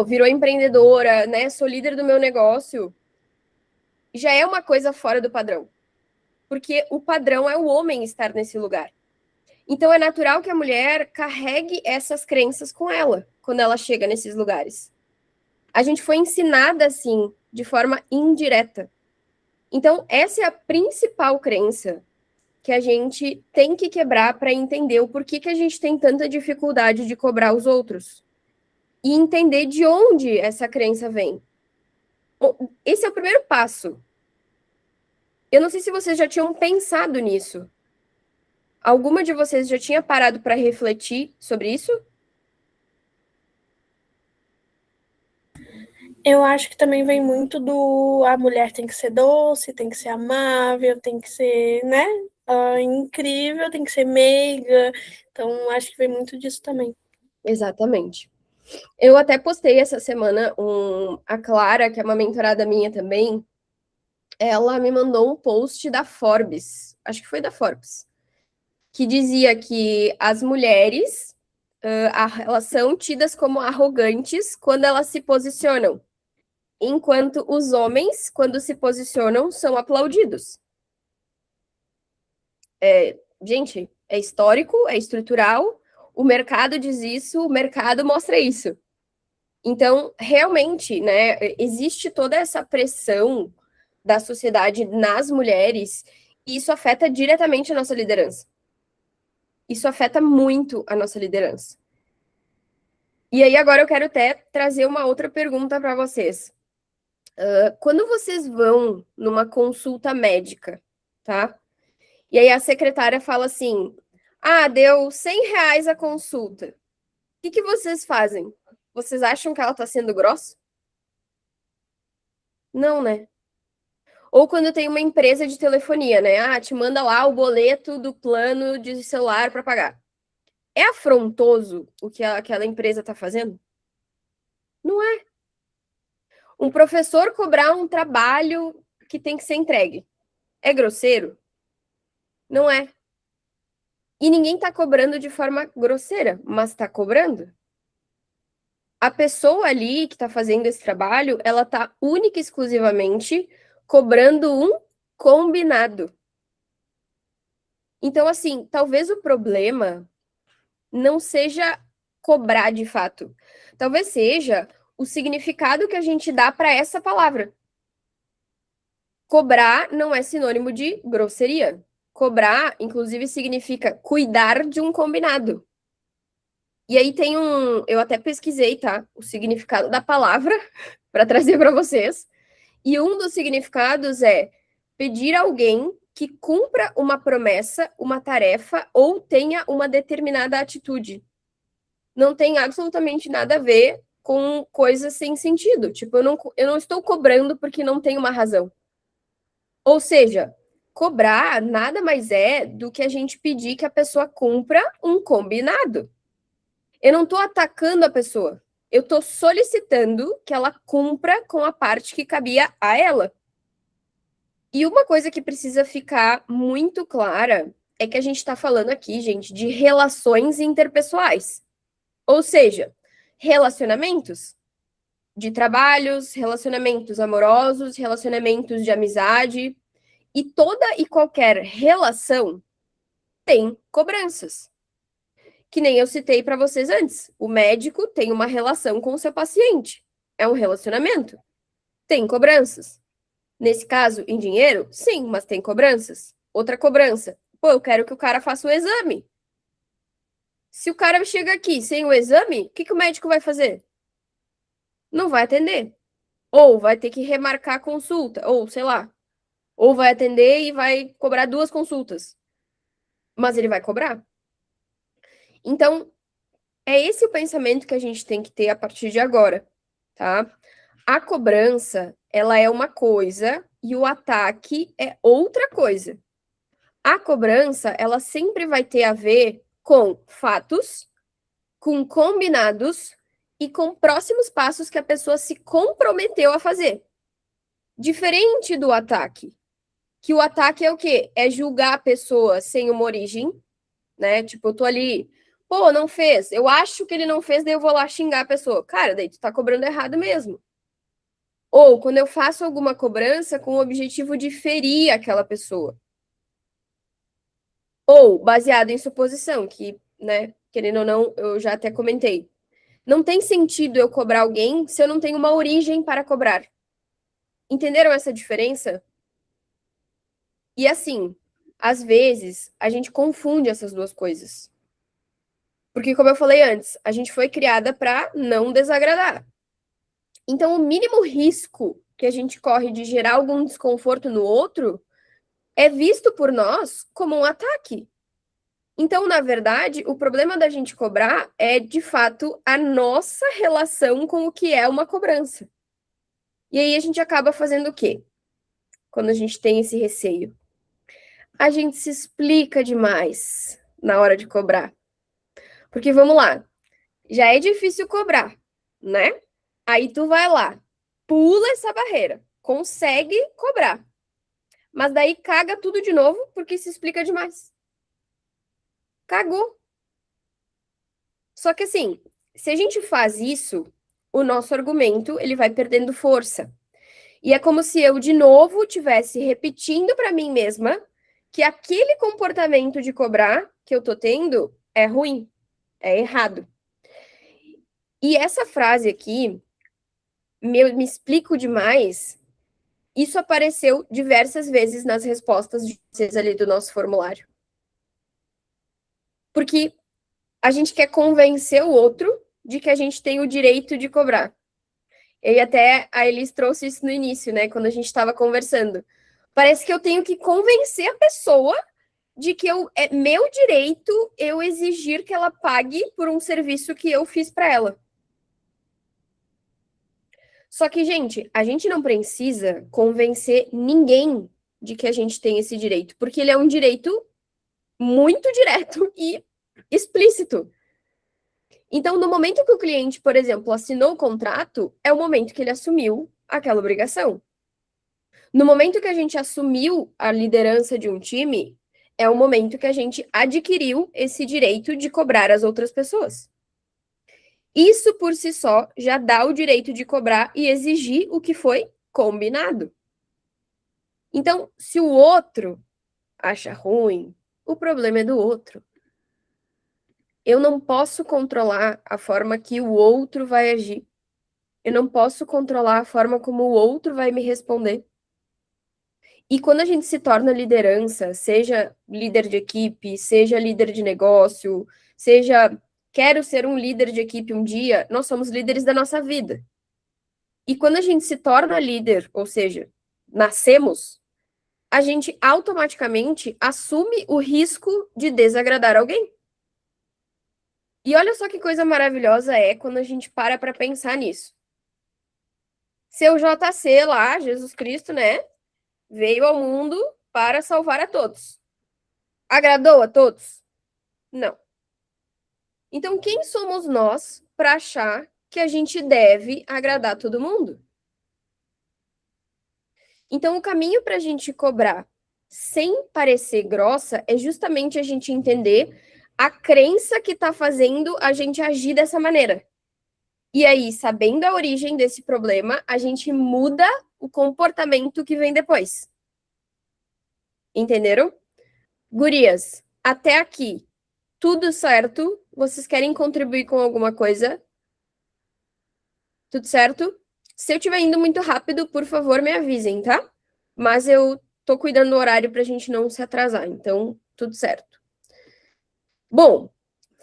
virou empreendedora, né, sou líder do meu negócio, já é uma coisa fora do padrão. Porque o padrão é o homem estar nesse lugar. Então, é natural que a mulher carregue essas crenças com ela, quando ela chega nesses lugares. A gente foi ensinada assim, de forma indireta. Então, essa é a principal crença que a gente tem que quebrar para entender o porquê que a gente tem tanta dificuldade de cobrar os outros. E entender de onde essa crença vem. Esse é o primeiro passo. Eu não sei se vocês já tinham pensado nisso. Alguma de vocês já tinha parado para refletir sobre isso? Eu acho que também vem muito a mulher tem que ser doce, tem que ser amável, tem que ser, né, incrível, tem que ser meiga. Então, acho que vem muito disso também. Exatamente. Eu até postei essa semana a Clara, que é uma mentorada minha também, ela me mandou um post da Forbes, acho que foi da Forbes, que dizia que as mulheres elas são tidas como arrogantes quando elas se posicionam, enquanto os homens, quando se posicionam, são aplaudidos. Gente, é histórico, é estrutural, o mercado diz isso, o mercado mostra isso. Então, realmente, né, existe toda essa pressão da sociedade nas mulheres E isso afeta diretamente a nossa liderança. Isso afeta muito a nossa liderança. E aí agora eu quero até trazer uma outra pergunta para vocês. Quando vocês vão numa consulta médica, tá? E aí a secretária fala assim, deu R$100 a consulta. O que vocês fazem? Vocês acham que ela tá sendo grossa? Não, né? Ou quando tem uma empresa de telefonia, né? Te manda lá o boleto do plano de celular para pagar. É afrontoso o que aquela empresa tá fazendo? Não é. Um professor cobrar um trabalho que tem que ser entregue. É grosseiro? Não é. E ninguém tá cobrando de forma grosseira, mas tá cobrando. A pessoa ali que tá fazendo esse trabalho, ela tá única e exclusivamente cobrando um combinado. Então, assim, talvez o problema não seja cobrar de fato. Talvez seja o significado que a gente dá para essa palavra. Cobrar não é sinônimo de grosseria. Cobrar, inclusive, significa cuidar de um combinado. E aí tem eu até pesquisei, tá? O significado da palavra para trazer para vocês. E um dos significados é pedir a alguém que cumpra uma promessa, uma tarefa ou tenha uma determinada atitude. Não tem absolutamente nada a ver com coisas sem sentido. Tipo, eu não estou cobrando porque não tem uma razão. Ou seja, cobrar nada mais é do que a gente pedir que a pessoa cumpra um combinado. Eu não estou atacando a pessoa. Eu estou solicitando que ela cumpra com a parte que cabia a ela. E uma coisa que precisa ficar muito clara é que a gente está falando aqui, gente, de relações interpessoais. Ou seja, relacionamentos de trabalhos, relacionamentos amorosos, relacionamentos de amizade. E toda e qualquer relação tem cobranças. Que nem eu citei para vocês antes. O médico tem uma relação com o seu paciente. É um relacionamento. Tem cobranças. Nesse caso, em dinheiro, sim, mas tem cobranças. Outra cobrança. Pô, eu quero que o cara faça o exame. Se o cara chega aqui sem o exame, o que o médico vai fazer? Não vai atender. Ou vai ter que remarcar a consulta, ou sei lá. Ou vai atender e vai cobrar 2 consultas. Mas ele vai cobrar. Então, é esse o pensamento que a gente tem que ter a partir de agora, tá? A cobrança, ela é uma coisa e o ataque é outra coisa. A cobrança, ela sempre vai ter a ver com fatos, com combinados e com próximos passos que a pessoa se comprometeu a fazer. Diferente do ataque. Que o ataque é o quê? É julgar a pessoa sem uma origem, né? Tipo, eu tô ali, pô, não fez. Eu acho que ele não fez, daí eu vou lá xingar a pessoa. Cara, daí tu tá cobrando errado mesmo. Ou quando eu faço alguma cobrança com o objetivo de ferir aquela pessoa. Ou baseado em suposição, que, né, querendo ou não, eu já até comentei. Não tem sentido eu cobrar alguém se eu não tenho uma origem para cobrar. Entenderam essa diferença? E assim, às vezes, a gente confunde essas duas coisas. Porque, como eu falei antes, a gente foi criada para não desagradar. Então, o mínimo risco que a gente corre de gerar algum desconforto no outro é visto por nós como um ataque. Então, na verdade, o problema da gente cobrar é, de fato, a nossa relação com o que é uma cobrança. E aí a gente acaba fazendo o quê? Quando a gente tem esse receio? A gente se explica demais na hora de cobrar. Porque, vamos lá, já é difícil cobrar, né? Aí tu vai lá, pula essa barreira, consegue cobrar. Mas daí caga tudo de novo porque se explica demais. Cagou. Só que assim, se a gente faz isso, o nosso argumento ele vai perdendo força. E é como se eu de novo tivesse repetindo para mim mesma que aquele comportamento de cobrar que eu tô tendo é ruim, é errado. E essa frase aqui, me explico demais, Isso apareceu diversas vezes nas respostas de vocês ali do nosso formulário. Porque a gente quer convencer o outro de que a gente tem o direito de cobrar. E até a Elis trouxe isso no início, né? Quando a gente estava conversando. Parece que eu tenho que convencer a pessoa de que é meu direito eu exigir que ela pague por um serviço que eu fiz para ela. Só que, gente, a gente não precisa convencer ninguém de que a gente tem esse direito, porque ele é um direito muito direto e explícito. Então, no momento que o cliente, por exemplo, assinou o contrato, é o momento que ele assumiu aquela obrigação. No momento que a gente assumiu a liderança de um time, é o momento que a gente adquiriu esse direito de cobrar as outras pessoas. Isso por si só já dá o direito de cobrar e exigir o que foi combinado. Então, se o outro acha ruim, o problema é do outro. Eu não posso controlar a forma que o outro vai agir. Eu não posso controlar a forma como o outro vai me responder. E quando a gente se torna liderança, seja líder de equipe, seja líder de negócio, seja quero ser um líder de equipe um dia, nós somos líderes da nossa vida. E quando a gente se torna líder, ou seja, nascemos, a gente automaticamente assume o risco de desagradar alguém. E olha só que coisa maravilhosa é quando a gente para pensar nisso. Seu JC lá, Jesus Cristo, né? Veio ao mundo para salvar a todos. Agradou a todos? Não. Então, quem somos nós para achar que a gente deve agradar todo mundo? Então, o caminho para a gente cobrar sem parecer grossa é justamente a gente entender a crença que está fazendo a gente agir dessa maneira. E aí, sabendo a origem desse problema, a gente muda o comportamento que vem depois. Entenderam? Gurias, até aqui, tudo certo? Vocês querem contribuir com alguma coisa? Tudo certo? Se eu estiver indo muito rápido, por favor, me avisem, tá? Mas eu tô cuidando do horário pra gente não se atrasar, então tudo certo. Bom,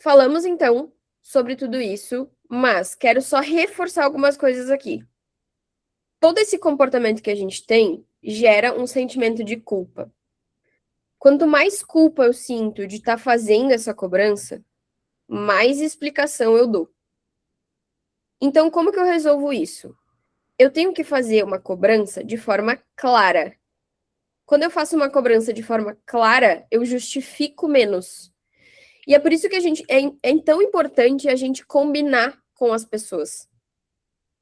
falamos então sobre tudo isso, mas quero só reforçar algumas coisas aqui. Todo esse comportamento que a gente tem gera um sentimento de culpa. Quanto mais culpa eu sinto de estar fazendo essa cobrança, mais explicação eu dou. Então, como que eu resolvo isso? Eu tenho que fazer uma cobrança de forma clara. Quando eu faço uma cobrança de forma clara, eu justifico menos. E é por isso que é tão importante a gente combinar com as pessoas.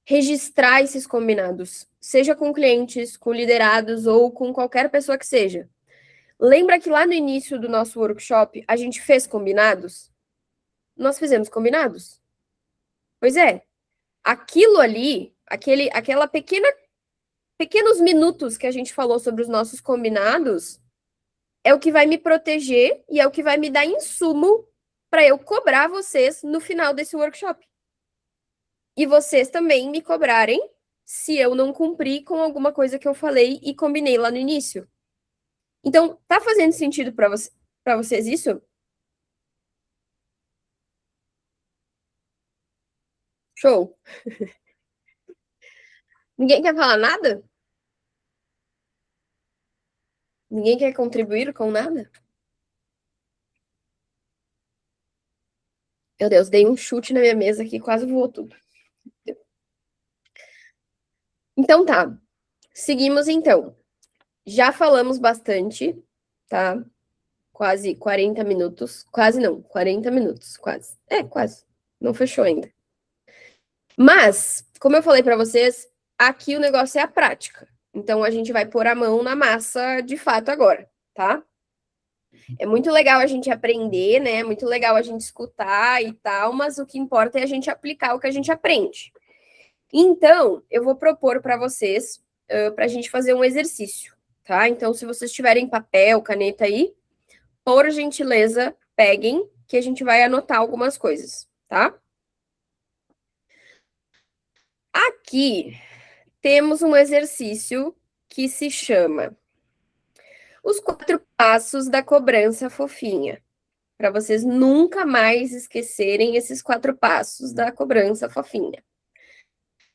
Registrar esses combinados, seja com clientes, com liderados ou com qualquer pessoa que seja. Lembra que lá no início do nosso workshop a gente fez combinados? Nós fizemos combinados. Pois é, aquilo ali, aquela pequenos minutos que a gente falou sobre os nossos combinados, é o que vai me proteger e é o que vai me dar insumo para eu cobrar vocês no final desse workshop. E vocês também me cobrarem se eu não cumprir com alguma coisa que eu falei e combinei lá no início. Então, tá fazendo sentido para vocês isso? Show. Ninguém quer falar nada? Ninguém quer contribuir com nada? Meu Deus, dei um chute na minha mesa aqui, quase voou tudo. Então tá. Seguimos então. Já falamos bastante, tá? Quase 40 minutos. Quase não, 40 minutos, quase. Quase. Não fechou ainda. Mas, como eu falei para vocês, aqui o negócio é a prática. Então a gente vai pôr a mão na massa de fato agora, tá? É muito legal a gente aprender, né? É muito legal a gente escutar e tal, mas o que importa é a gente aplicar o que a gente aprende. Então, eu vou propor para vocês, para a gente fazer um exercício, tá? Então, se vocês tiverem papel, caneta aí, por gentileza, peguem, que a gente vai anotar algumas coisas, tá? Aqui temos um exercício que se chama Os 4 Passos da Cobrança Fofinha. Para vocês nunca mais esquecerem esses 4 passos da cobrança fofinha.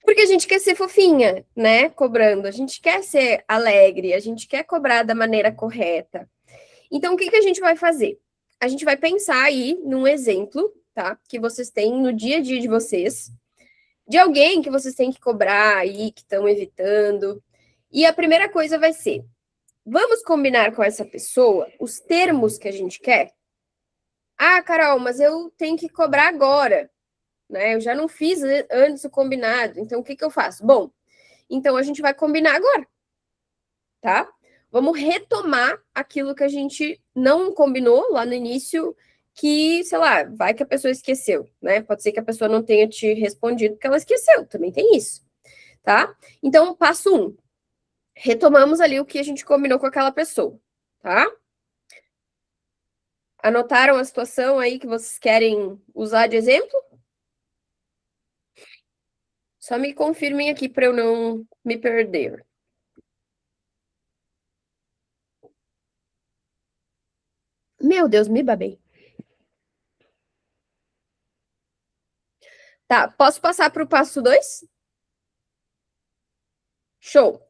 Porque a gente quer ser fofinha, né? Cobrando. A gente quer ser alegre, a gente quer cobrar da maneira correta. Então, o que a gente vai fazer? A gente vai pensar aí num exemplo, tá? Que vocês têm no dia a dia de vocês, de alguém que vocês têm que cobrar aí, que estão evitando. E a primeira coisa vai ser: vamos combinar com essa pessoa os termos que a gente quer? Ah, Carol, mas eu tenho que cobrar agora, né? Eu já não fiz antes o combinado, então o que eu faço? Bom, então a gente vai combinar agora, tá? Vamos retomar aquilo que a gente não combinou lá no início, que, sei lá, vai que a pessoa esqueceu, né? Pode ser que a pessoa não tenha te respondido porque ela esqueceu, também tem isso, tá? Então, passo 1. Retomamos ali o que a gente combinou com aquela pessoa, tá? Anotaram a situação aí que vocês querem usar de exemplo? Só me confirmem aqui para eu não me perder. Meu Deus, me babei. Tá, posso passar para o passo 2? Show.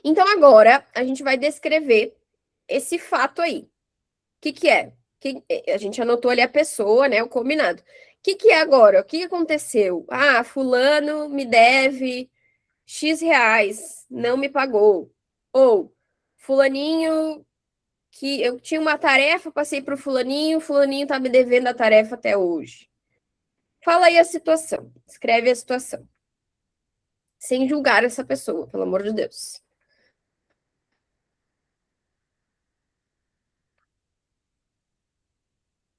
Então, agora, a gente vai descrever esse fato aí. O que é? A gente anotou ali a pessoa, né, o combinado. O que é agora? O que aconteceu? Ah, fulano me deve X reais, não me pagou. Ou, fulaninho, que eu tinha uma tarefa, passei para o fulaninho tá me devendo a tarefa até hoje. Fala aí a situação, escreve a situação. Sem julgar essa pessoa, pelo amor de Deus.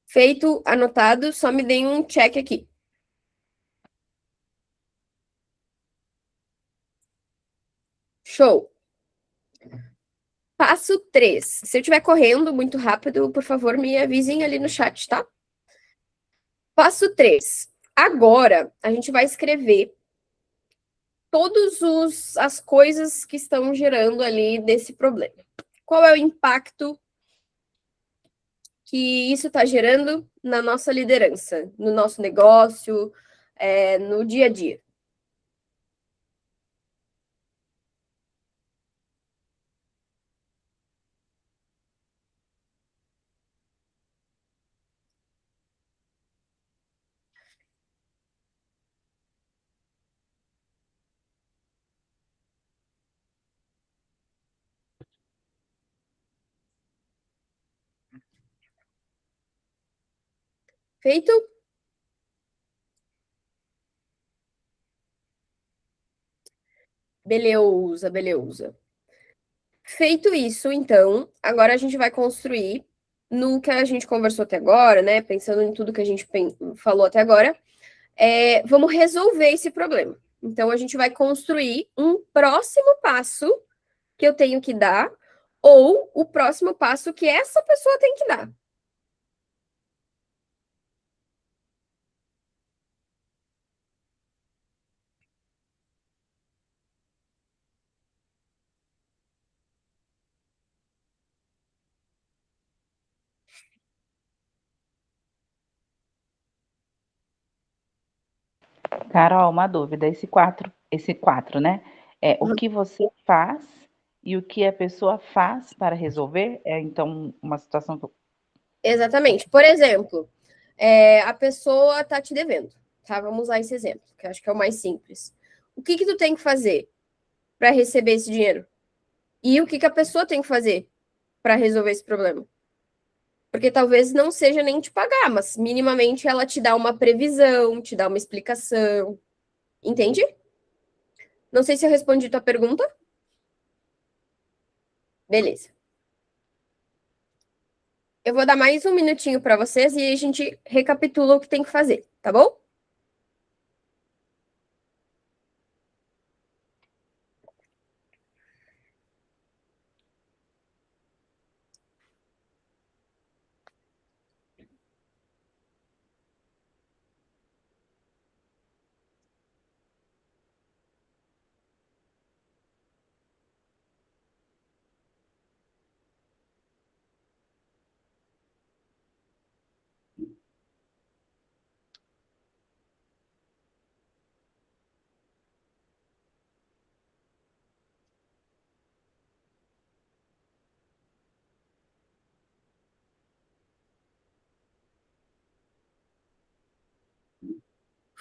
Feito, anotado, só me deem um check aqui. Show. Passo 3. Se eu estiver correndo muito rápido, por favor, me avisem ali no chat, tá? Passo 3. Agora, a gente vai escrever todas as coisas que estão gerando ali desse problema. Qual é o impacto que isso está gerando na nossa liderança, no nosso negócio, no dia a dia? Feito? Beleza, beleza. Feito isso, então, agora a gente vai construir no que a gente conversou até agora, né? Pensando em tudo que a gente falou até agora, vamos resolver esse problema. Então, a gente vai construir um próximo passo que eu tenho que dar, ou o próximo passo que essa pessoa tem que dar. Carol, uma dúvida. Esse quatro, né? É o que você faz e o que a pessoa faz para resolver? É então uma situação que Exatamente. Por exemplo, a pessoa tá te devendo, tá? Vamos usar esse exemplo, que eu acho que é o mais simples. O que tu tem que fazer para receber esse dinheiro? E o que a pessoa tem que fazer para resolver esse problema? Porque talvez não seja nem te pagar, mas minimamente ela te dá uma previsão, te dá uma explicação. Entende? Não sei se eu respondi tua pergunta. Beleza. Eu vou dar mais um minutinho para vocês e a gente recapitula o que tem que fazer, tá bom?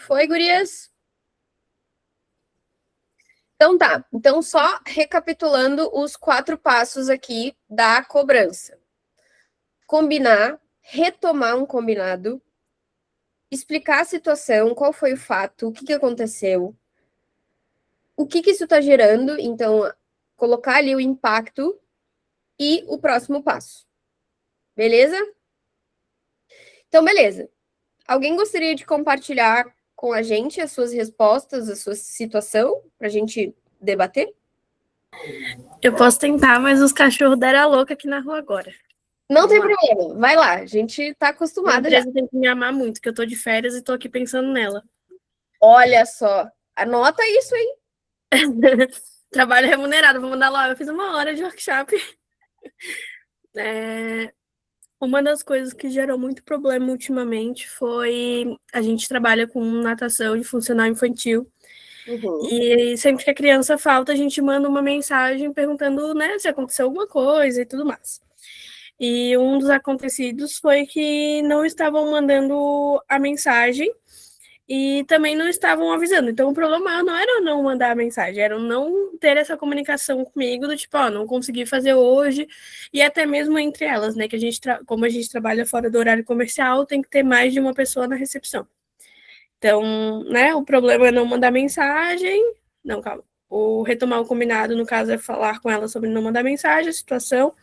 Foi, gurias? Então tá. Então, só recapitulando os 4 passos aqui da cobrança. Combinar, retomar um combinado, explicar a situação, qual foi o fato, o que aconteceu, o que isso está gerando, então, colocar ali o impacto e o próximo passo. Beleza? Então, beleza. Alguém gostaria de compartilhar com a gente as suas respostas, a sua situação, para a gente debater? Eu posso tentar, mas os cachorros deram a louca aqui na rua agora. Não tem problema, vai lá, a gente tá A acostumada já. empresa tem que me amar muito, que eu tô de férias e tô aqui pensando nela. Olha só, anota isso, hein? Trabalho remunerado, vou mandar lá. Eu fiz 1 hora de workshop. Uma das coisas que gerou muito problema ultimamente foi a gente trabalha com natação de funcional infantil. E sempre que a criança falta, a gente manda uma mensagem perguntando, né, se aconteceu alguma coisa e tudo mais. E um dos acontecidos foi que não estavam mandando a mensagem e também não estavam avisando. Então, o problema não era não mandar a mensagem, era não ter essa comunicação comigo, do tipo, ó, não consegui fazer hoje, e até mesmo entre elas, né, que a gente, como a gente trabalha fora do horário comercial, tem que ter mais de uma pessoa na recepção. Então, né, o problema é não mandar mensagem, não, calma, o retomar o combinado, no caso, é falar com ela sobre não mandar mensagem, a situação.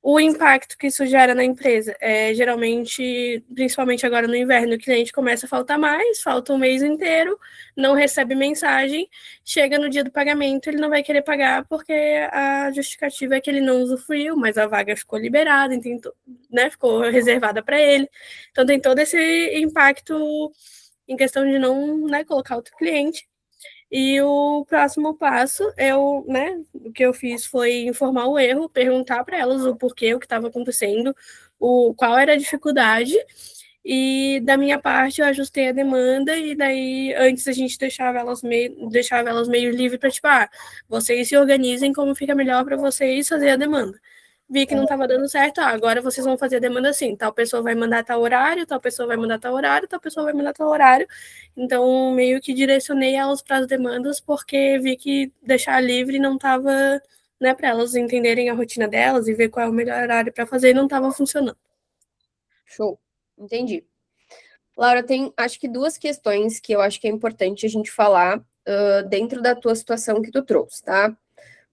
O impacto que isso gera na empresa é geralmente, principalmente agora no inverno, o cliente começa a faltar mais, falta um mês inteiro, não recebe mensagem, chega no dia do pagamento, ele não vai querer pagar porque a justificativa é que ele não usufruiu, mas a vaga ficou liberada, então, né, ficou reservada para ele. Então tem todo esse impacto em questão de não, né, colocar outro cliente. E o próximo passo, né, o que eu fiz foi informar o erro, perguntar para elas o porquê, o que estava acontecendo, qual era a dificuldade, e da minha parte eu ajustei a demanda, e daí antes a gente deixava elas meio livre para, tipo, vocês se organizem como fica melhor para vocês fazer a demanda. Vi que não estava dando certo, agora vocês vão fazer a demanda assim, tal pessoa vai mandar tal horário, tal pessoa vai mandar tal horário, tal pessoa vai mandar tal horário. Então, meio que direcionei elas para as demandas, porque vi que deixar livre não estava, né, para elas entenderem a rotina delas e ver qual é o melhor horário para fazer, não estava funcionando. Show, entendi. Laura, tem acho que 2 questões que eu acho que é importante a gente falar dentro da tua situação que tu trouxe, tá?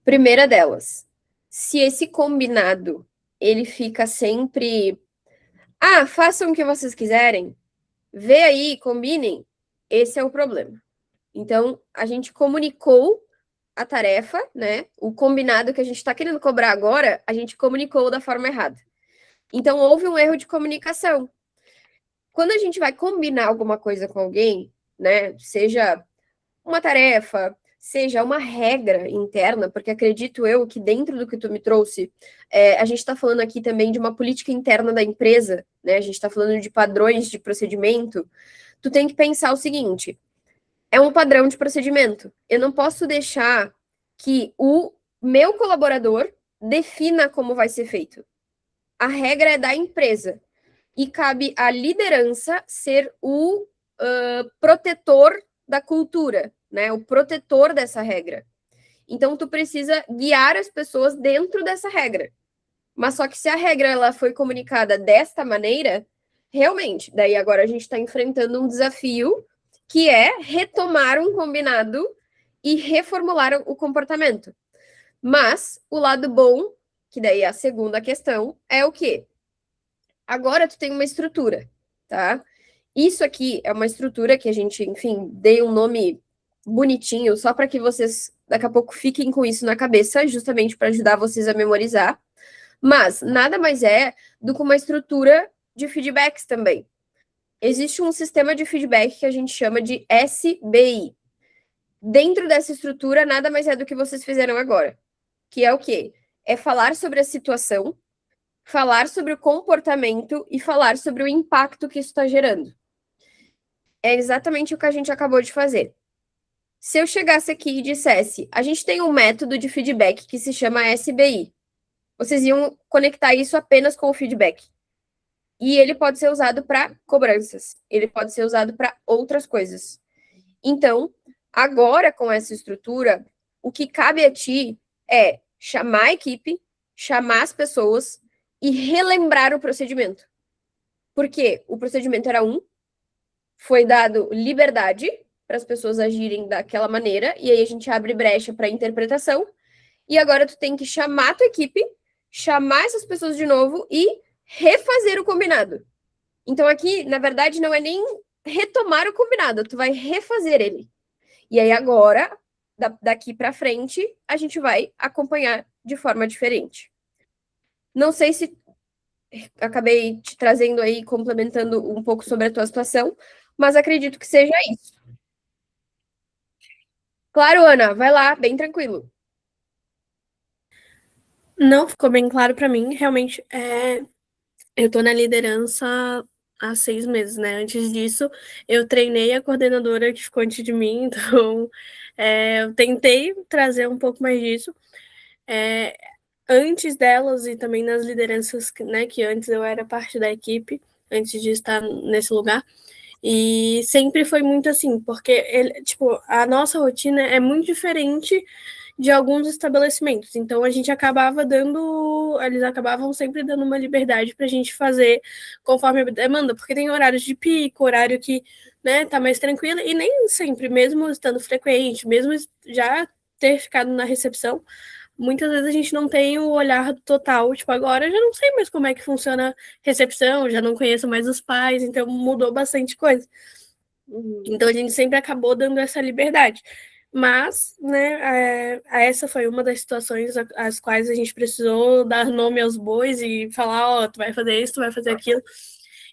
Primeira delas, se esse combinado, ele fica sempre, façam o que vocês quiserem, vê aí, combinem, esse é o problema. Então, a gente comunicou a tarefa, né? O combinado que a gente está querendo cobrar agora, a gente comunicou da forma errada. Então, houve um erro de comunicação. Quando a gente vai combinar alguma coisa com alguém, né? Seja uma tarefa, seja uma regra interna, porque acredito eu que dentro do que tu me trouxe, a gente está falando aqui também de uma política interna da empresa, né? A gente está falando de padrões de procedimento. Tu tem que pensar o seguinte: é um padrão de procedimento. Eu não posso deixar que o meu colaborador defina como vai ser feito. A regra é da empresa. E cabe à liderança ser o protetor da cultura, né? O protetor dessa regra. Então, tu precisa guiar as pessoas dentro dessa regra. Mas só que se a regra ela foi comunicada desta maneira, realmente, daí agora a gente está enfrentando um desafio que é retomar um combinado e reformular o comportamento. Mas o lado bom, que daí é a segunda questão, é o quê? Agora tu tem uma estrutura, tá? Isso aqui é uma estrutura que a gente, enfim, dei um nome bonitinho, só para que vocês daqui a pouco fiquem com isso na cabeça, justamente para ajudar vocês a memorizar. Mas nada mais é do que uma estrutura de feedbacks também. Existe um sistema de feedback que a gente chama de SBI. Dentro dessa estrutura, nada mais é do que vocês fizeram agora. Que é o quê? É falar sobre a situação, falar sobre o comportamento e falar sobre o impacto que isso está gerando. É exatamente o que a gente acabou de fazer. Se eu chegasse aqui e dissesse, a gente tem um método de feedback que se chama SBI. Vocês iam conectar isso apenas com o feedback. E ele pode ser usado para cobranças, ele pode ser usado para outras coisas. Então, agora com essa estrutura, o que cabe a ti é chamar a equipe, chamar as pessoas e relembrar o procedimento. Porque o procedimento era foi dado liberdade para as pessoas agirem daquela maneira, e aí a gente abre brecha para interpretação, e agora tu tem que chamar a tua equipe, chamar essas pessoas de novo e refazer o combinado. Então aqui, na verdade, não é nem retomar o combinado, tu vai refazer ele. E aí agora, daqui para frente, a gente vai acompanhar de forma diferente. Não sei se acabei te trazendo aí, complementando um pouco sobre a tua situação, mas acredito que seja isso. Claro, Ana, vai lá, bem tranquilo. Não, ficou bem claro para mim. Realmente, eu tô na liderança há 6 meses, né? Antes disso, eu treinei a coordenadora que ficou antes de mim, então eu tentei trazer um pouco mais disso. Antes delas e também nas lideranças, né, que antes eu era parte da equipe, antes de estar nesse lugar. E sempre foi muito assim, porque tipo, a nossa rotina é muito diferente de alguns estabelecimentos. Então a gente acabava dando, eles acabavam sempre dando uma liberdade para a gente fazer conforme a demanda, porque tem horários de pico, horário que, né, tá mais tranquilo, e nem sempre, mesmo estando frequente, mesmo já ter ficado na recepção, muitas vezes a gente não tem o olhar total. Tipo, agora eu já não sei mais como é que funciona recepção, já não conheço mais os pais, então mudou bastante coisa. Então a gente sempre acabou dando essa liberdade. Mas, né, essa foi uma das situações às quais a gente precisou dar nome aos bois e falar, ó, tu vai fazer isso, tu vai fazer aquilo.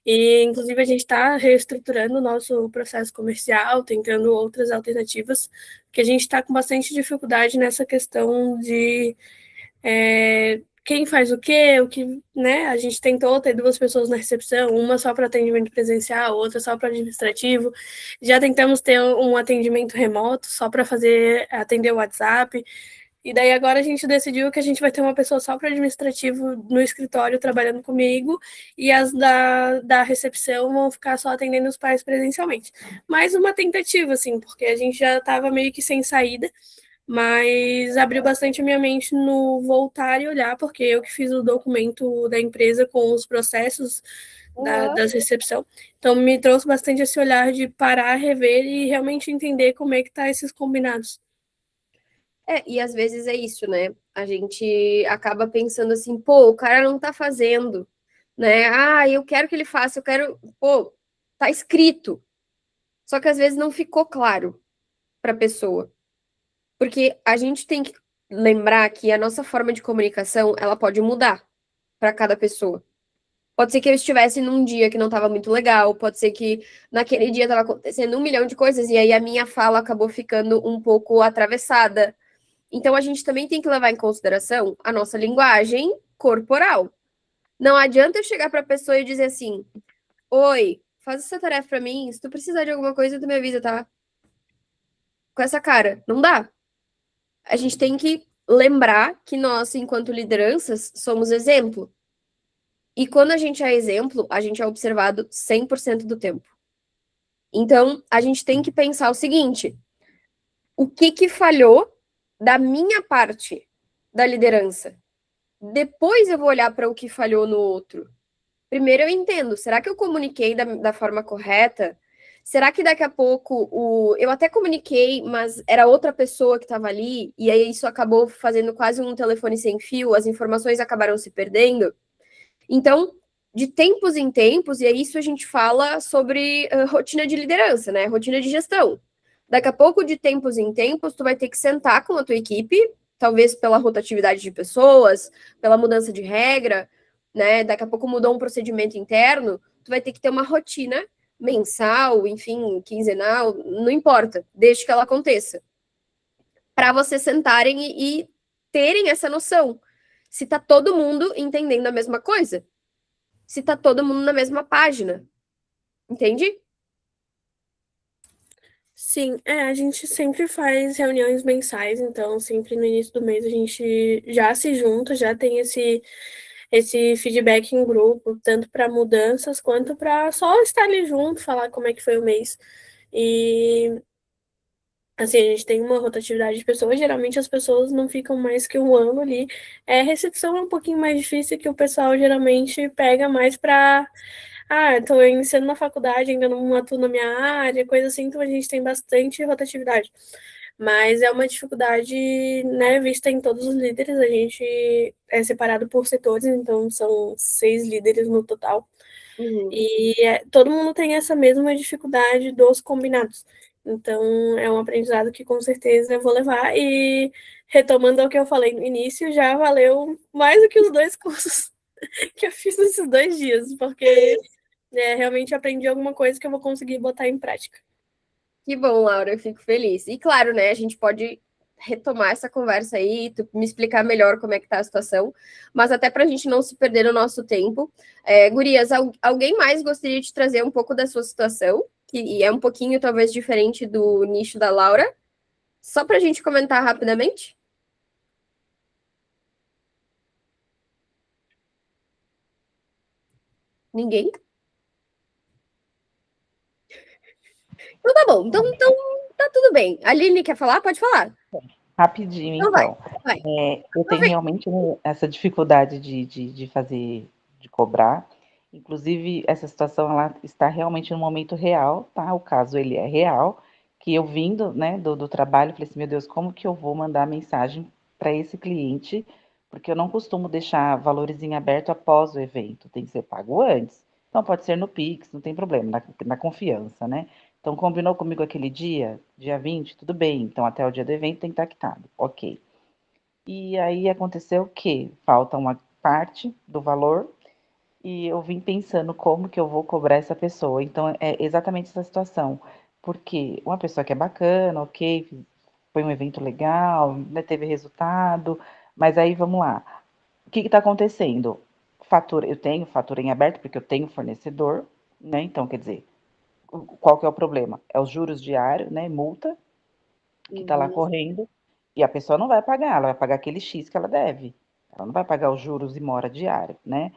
E, inclusive, a gente está reestruturando o nosso processo comercial, tentando outras alternativas, porque a gente está com bastante dificuldade nessa questão de quem faz o que, né? A gente tentou ter 2 pessoas na recepção, uma só para atendimento presencial, outra só para administrativo. Já tentamos ter um atendimento remoto só para atender o WhatsApp. E daí agora a gente decidiu que a gente vai ter uma pessoa só para administrativo no escritório trabalhando comigo e as da recepção vão ficar só atendendo os pais presencialmente. Mais uma tentativa, assim, porque a gente já estava meio que sem saída, mas abriu bastante a minha mente no voltar e olhar, porque eu que fiz o documento da empresa com os processos das recepção. Então me trouxe bastante esse olhar de parar, rever e realmente entender como é que tá esses combinados. E às vezes é isso, né? A gente acaba pensando assim, pô, o cara não tá fazendo, né? Ah, eu quero que ele faça, eu quero, pô, tá escrito. Só que às vezes não ficou claro para a pessoa. Porque a gente tem que lembrar que a nossa forma de comunicação, ela pode mudar para cada pessoa. Pode ser que eu estivesse num dia que não estava muito legal, pode ser que naquele dia estava acontecendo 1 milhão de coisas e aí a minha fala acabou ficando um pouco atravessada. Então a gente também tem que levar em consideração a nossa linguagem corporal. Não adianta eu chegar para a pessoa e dizer assim: "Oi, faz essa tarefa para mim, se tu precisar de alguma coisa, tu me avisa, tá?" Com essa cara, não dá. A gente tem que lembrar que nós, enquanto lideranças, somos exemplo. E quando a gente é exemplo, a gente é observado 100% do tempo. Então, a gente tem que pensar o seguinte: o que falhou da minha parte da liderança? Depois eu vou olhar para o que falhou no outro. Primeiro eu entendo, será que eu comuniquei da forma correta? Será que daqui a pouco eu até comuniquei, mas era outra pessoa que estava ali, e aí isso acabou fazendo quase um telefone sem fio, as informações acabaram se perdendo? Então, de tempos em tempos, e é isso a gente fala sobre rotina de liderança, né? Rotina de gestão. Daqui a pouco, de tempos em tempos, tu vai ter que sentar com a tua equipe, talvez pela rotatividade de pessoas, pela mudança de regra, né? Daqui a pouco mudou um procedimento interno, tu vai ter que ter uma rotina mensal, enfim, quinzenal, não importa, desde que ela aconteça. Para vocês sentarem e terem essa noção. Se tá todo mundo entendendo a mesma coisa. Se tá todo mundo na mesma página. Entende? Sim, a gente sempre faz reuniões mensais, então sempre no início do mês a gente já se junta, já tem esse feedback em grupo, tanto para mudanças quanto para só estar ali junto, falar como é que foi o mês. E assim, a gente tem uma rotatividade de pessoas, geralmente as pessoas não ficam mais que um ano ali. Recepção é um pouquinho mais difícil, que o pessoal geralmente pega mais para estou iniciando na faculdade, ainda não atuo na minha área, coisa assim, então a gente tem bastante rotatividade. Mas é uma dificuldade, né, vista em todos os líderes. A gente é separado por setores, então são 6 líderes no total. E todo mundo tem essa mesma dificuldade dos combinados. Então, é um aprendizado que com certeza eu vou levar. E retomando ao que eu falei no início, já valeu mais do que os 2 cursos que eu fiz nesses 2 dias, porque realmente aprendi alguma coisa que eu vou conseguir botar em prática. Que bom, Laura, eu fico feliz. E claro, né, a gente pode retomar essa conversa aí, tu me explicar melhor como é que tá a situação, mas até para a gente não se perder no nosso tempo. Gurias, alguém mais gostaria de trazer um pouco da sua situação, que é um pouquinho talvez diferente do nicho da Laura? Só para a gente comentar rapidamente? Ninguém? Então tá bom, então tá tudo bem. A Aline quer falar? Pode falar. Rapidinho, Então. vai. Eu tenho realmente essa dificuldade de fazer, de cobrar. Inclusive, essa situação ela está realmente no momento real, tá? O caso ele é real, que eu vindo, né, do trabalho, falei assim, meu Deus, como que eu vou mandar mensagem para esse cliente? Porque eu não costumo deixar valores em aberto após o evento, tem que ser pago antes. Então pode ser no Pix, não tem problema, na confiança, né? Então, combinou comigo aquele dia 20, tudo bem. Então, até o dia do evento tem que estar quitado. Ok. E aí aconteceu que falta uma parte do valor e eu vim pensando como que eu vou cobrar essa pessoa. Então, é exatamente essa situação. Porque uma pessoa que é bacana, ok, foi um evento legal, né, teve resultado, mas aí vamos lá. O que está acontecendo? Eu tenho fatura em aberto porque eu tenho fornecedor, né? Então, quer dizer, qual que é o problema? É os juros diários, né? Multa que está lá correndo, e a pessoa não vai pagar, ela vai pagar aquele X que ela deve. Ela não vai pagar os juros e mora diário, né?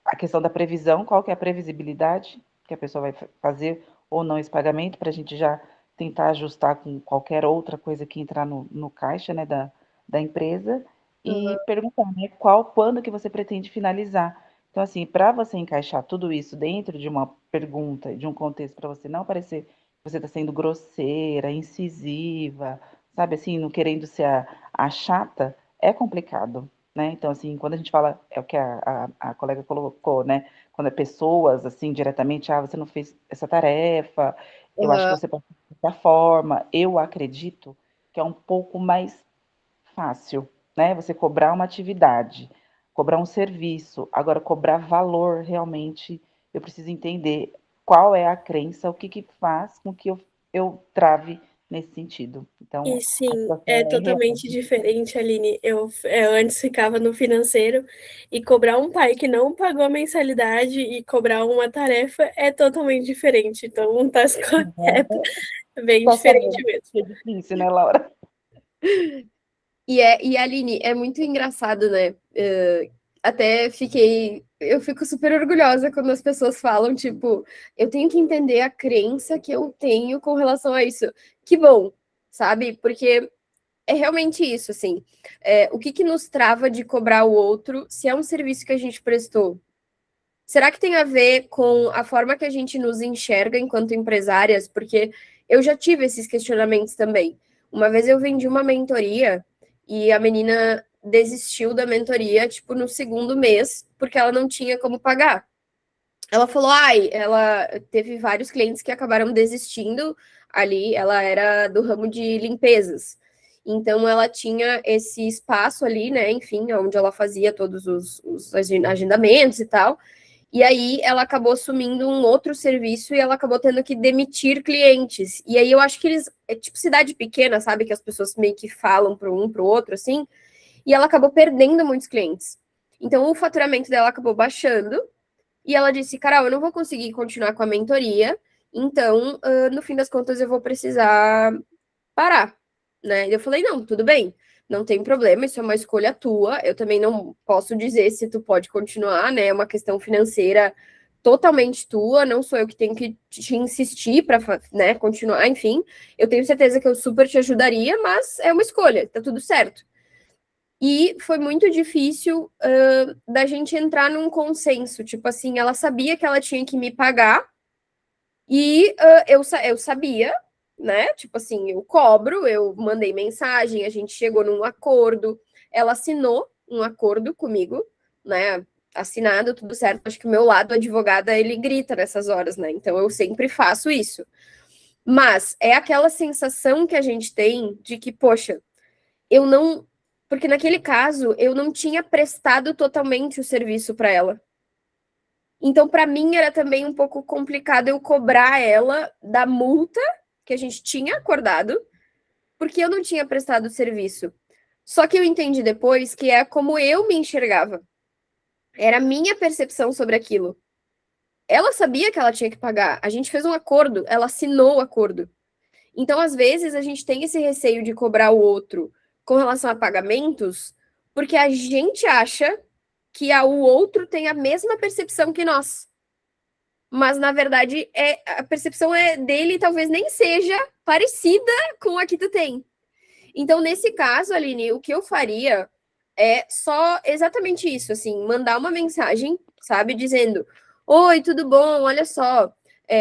A questão da previsão, qual que é a previsibilidade que a pessoa vai fazer ou não esse pagamento, para a gente já tentar ajustar com qualquer outra coisa que entrar no caixa, né, da empresa, e perguntar, né, quando que você pretende finalizar. Então, assim, para você encaixar tudo isso dentro de uma pergunta, de um contexto, para você não parecer que você está sendo grosseira, incisiva, sabe, assim, não querendo ser a chata, é complicado, né? Então, assim, quando a gente fala, é o que a colega colocou, né? Quando é pessoas, assim, diretamente, você não fez essa tarefa, eu acho que você pode fazer dessa forma. Eu acredito que é um pouco mais fácil, né? Você cobrar uma atividade, cobrar um serviço. Agora, cobrar valor, realmente, eu preciso entender qual é a crença, o que faz com que eu trave nesse sentido. Então, E sim, a situação é real. totalmente diferente, Aline. Eu antes ficava no financeiro e cobrar um pai que não pagou a mensalidade e cobrar uma tarefa é totalmente diferente. Então, tá correto. É bem diferente mesmo. É difícil, né, Laura? E Aline, é muito engraçado, né? Eu fico super orgulhosa quando as pessoas falam, tipo, eu tenho que entender a crença que eu tenho com relação a isso. Que bom, sabe? Porque é realmente isso, assim. O que nos trava de cobrar o outro se é um serviço que a gente prestou? Será que tem a ver com a forma que a gente nos enxerga enquanto empresárias? Porque eu já tive esses questionamentos também. Uma vez eu vendi uma mentoria e a menina desistiu da mentoria, tipo, no segundo mês, porque ela não tinha como pagar. Ela falou, ela teve vários clientes que acabaram desistindo ali, ela era do ramo de limpezas. Então, ela tinha esse espaço ali, né, enfim, onde ela fazia todos os agendamentos e tal. E aí ela acabou assumindo um outro serviço e ela acabou tendo que demitir clientes. E aí eu acho que eles, é tipo cidade pequena, sabe? Que as pessoas meio que falam para um para o outro, assim. E ela acabou perdendo muitos clientes. Então o faturamento dela acabou baixando. E ela disse, Carol, eu não vou conseguir continuar com a mentoria. Então, no fim das contas, eu vou precisar parar, né? E eu falei, não, tudo bem. não tem problema, isso é uma escolha tua. Eu também não posso dizer se tu pode continuar, né? É uma questão financeira totalmente tua, não sou eu que tenho que te insistir para, né, continuar, enfim. Eu tenho certeza que eu super te ajudaria, mas é uma escolha, tá tudo certo. E foi muito difícil da gente entrar num consenso, tipo assim, ela sabia que ela tinha que me pagar, e eu sabia, né? Tipo assim, eu cobro, eu mandei mensagem, a gente chegou num acordo, ela assinou um acordo comigo, né? Assinado, tudo certo. Acho que o meu lado, advogada, ele grita nessas horas, né? Então eu sempre faço isso. Mas é aquela sensação que a gente tem de que, poxa, eu não. Porque naquele caso eu não tinha prestado totalmente o serviço para ela. Então, para mim, era também um pouco complicado eu cobrar ela da multa que a gente tinha acordado, porque eu não tinha prestado o serviço. Só que eu entendi depois que é como eu me enxergava. Era a minha percepção sobre aquilo. Ela sabia que ela tinha que pagar. A gente fez um acordo, ela assinou o acordo. Então, às vezes, a gente tem esse receio de cobrar o outro com relação a pagamentos, porque a gente acha que o outro tem a mesma percepção que nós. Mas, na verdade, a percepção dele talvez nem seja parecida com a que tu tem. Então, nesse caso, Aline, o que eu faria é só exatamente isso, assim, mandar uma mensagem, sabe, dizendo: oi, tudo bom? Olha só,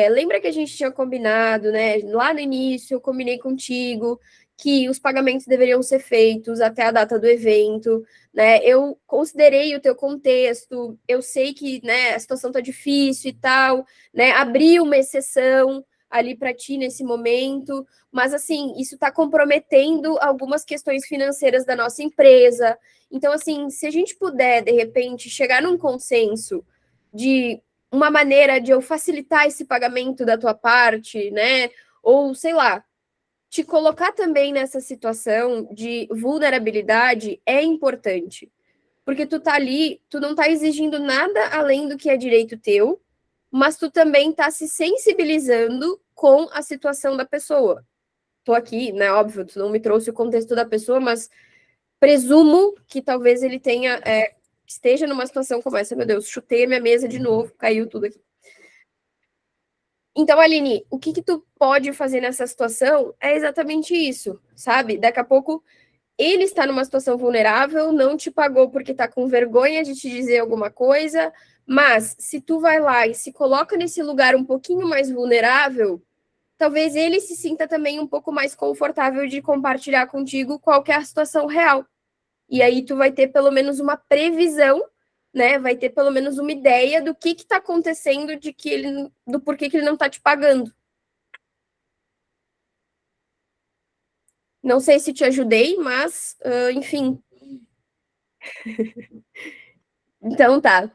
lembra que a gente tinha combinado, né? Lá no início, eu combinei contigo que os pagamentos deveriam ser feitos até a data do evento, né? Eu considerei o teu contexto, eu sei que, né, a situação tá difícil e tal, né? Abri uma exceção ali para ti nesse momento, mas assim, isso está comprometendo algumas questões financeiras da nossa empresa. Então, assim, se a gente puder, de repente, chegar num consenso de uma maneira de eu facilitar esse pagamento da tua parte, né? Ou, sei lá, te colocar também nessa situação de vulnerabilidade é importante. Porque tu tá ali, tu não tá exigindo nada além do que é direito teu, mas tu também tá se sensibilizando com a situação da pessoa. Tô aqui, né? Óbvio, tu não me trouxe o contexto da pessoa, mas presumo que talvez ele tenha esteja numa situação como essa. Meu Deus, chutei a minha mesa de novo, caiu tudo aqui. Então, Aline, o que tu pode fazer nessa situação é exatamente isso, sabe? Daqui a pouco ele está numa situação vulnerável, não te pagou porque está com vergonha de te dizer alguma coisa, mas se tu vai lá e se coloca nesse lugar um pouquinho mais vulnerável, talvez ele se sinta também um pouco mais confortável de compartilhar contigo qual que é a situação real. E aí tu vai ter pelo menos uma previsão, né? Vai ter pelo menos uma ideia do que está acontecendo, do porquê que ele não está te pagando. Não sei se te ajudei, mas, enfim. Então tá.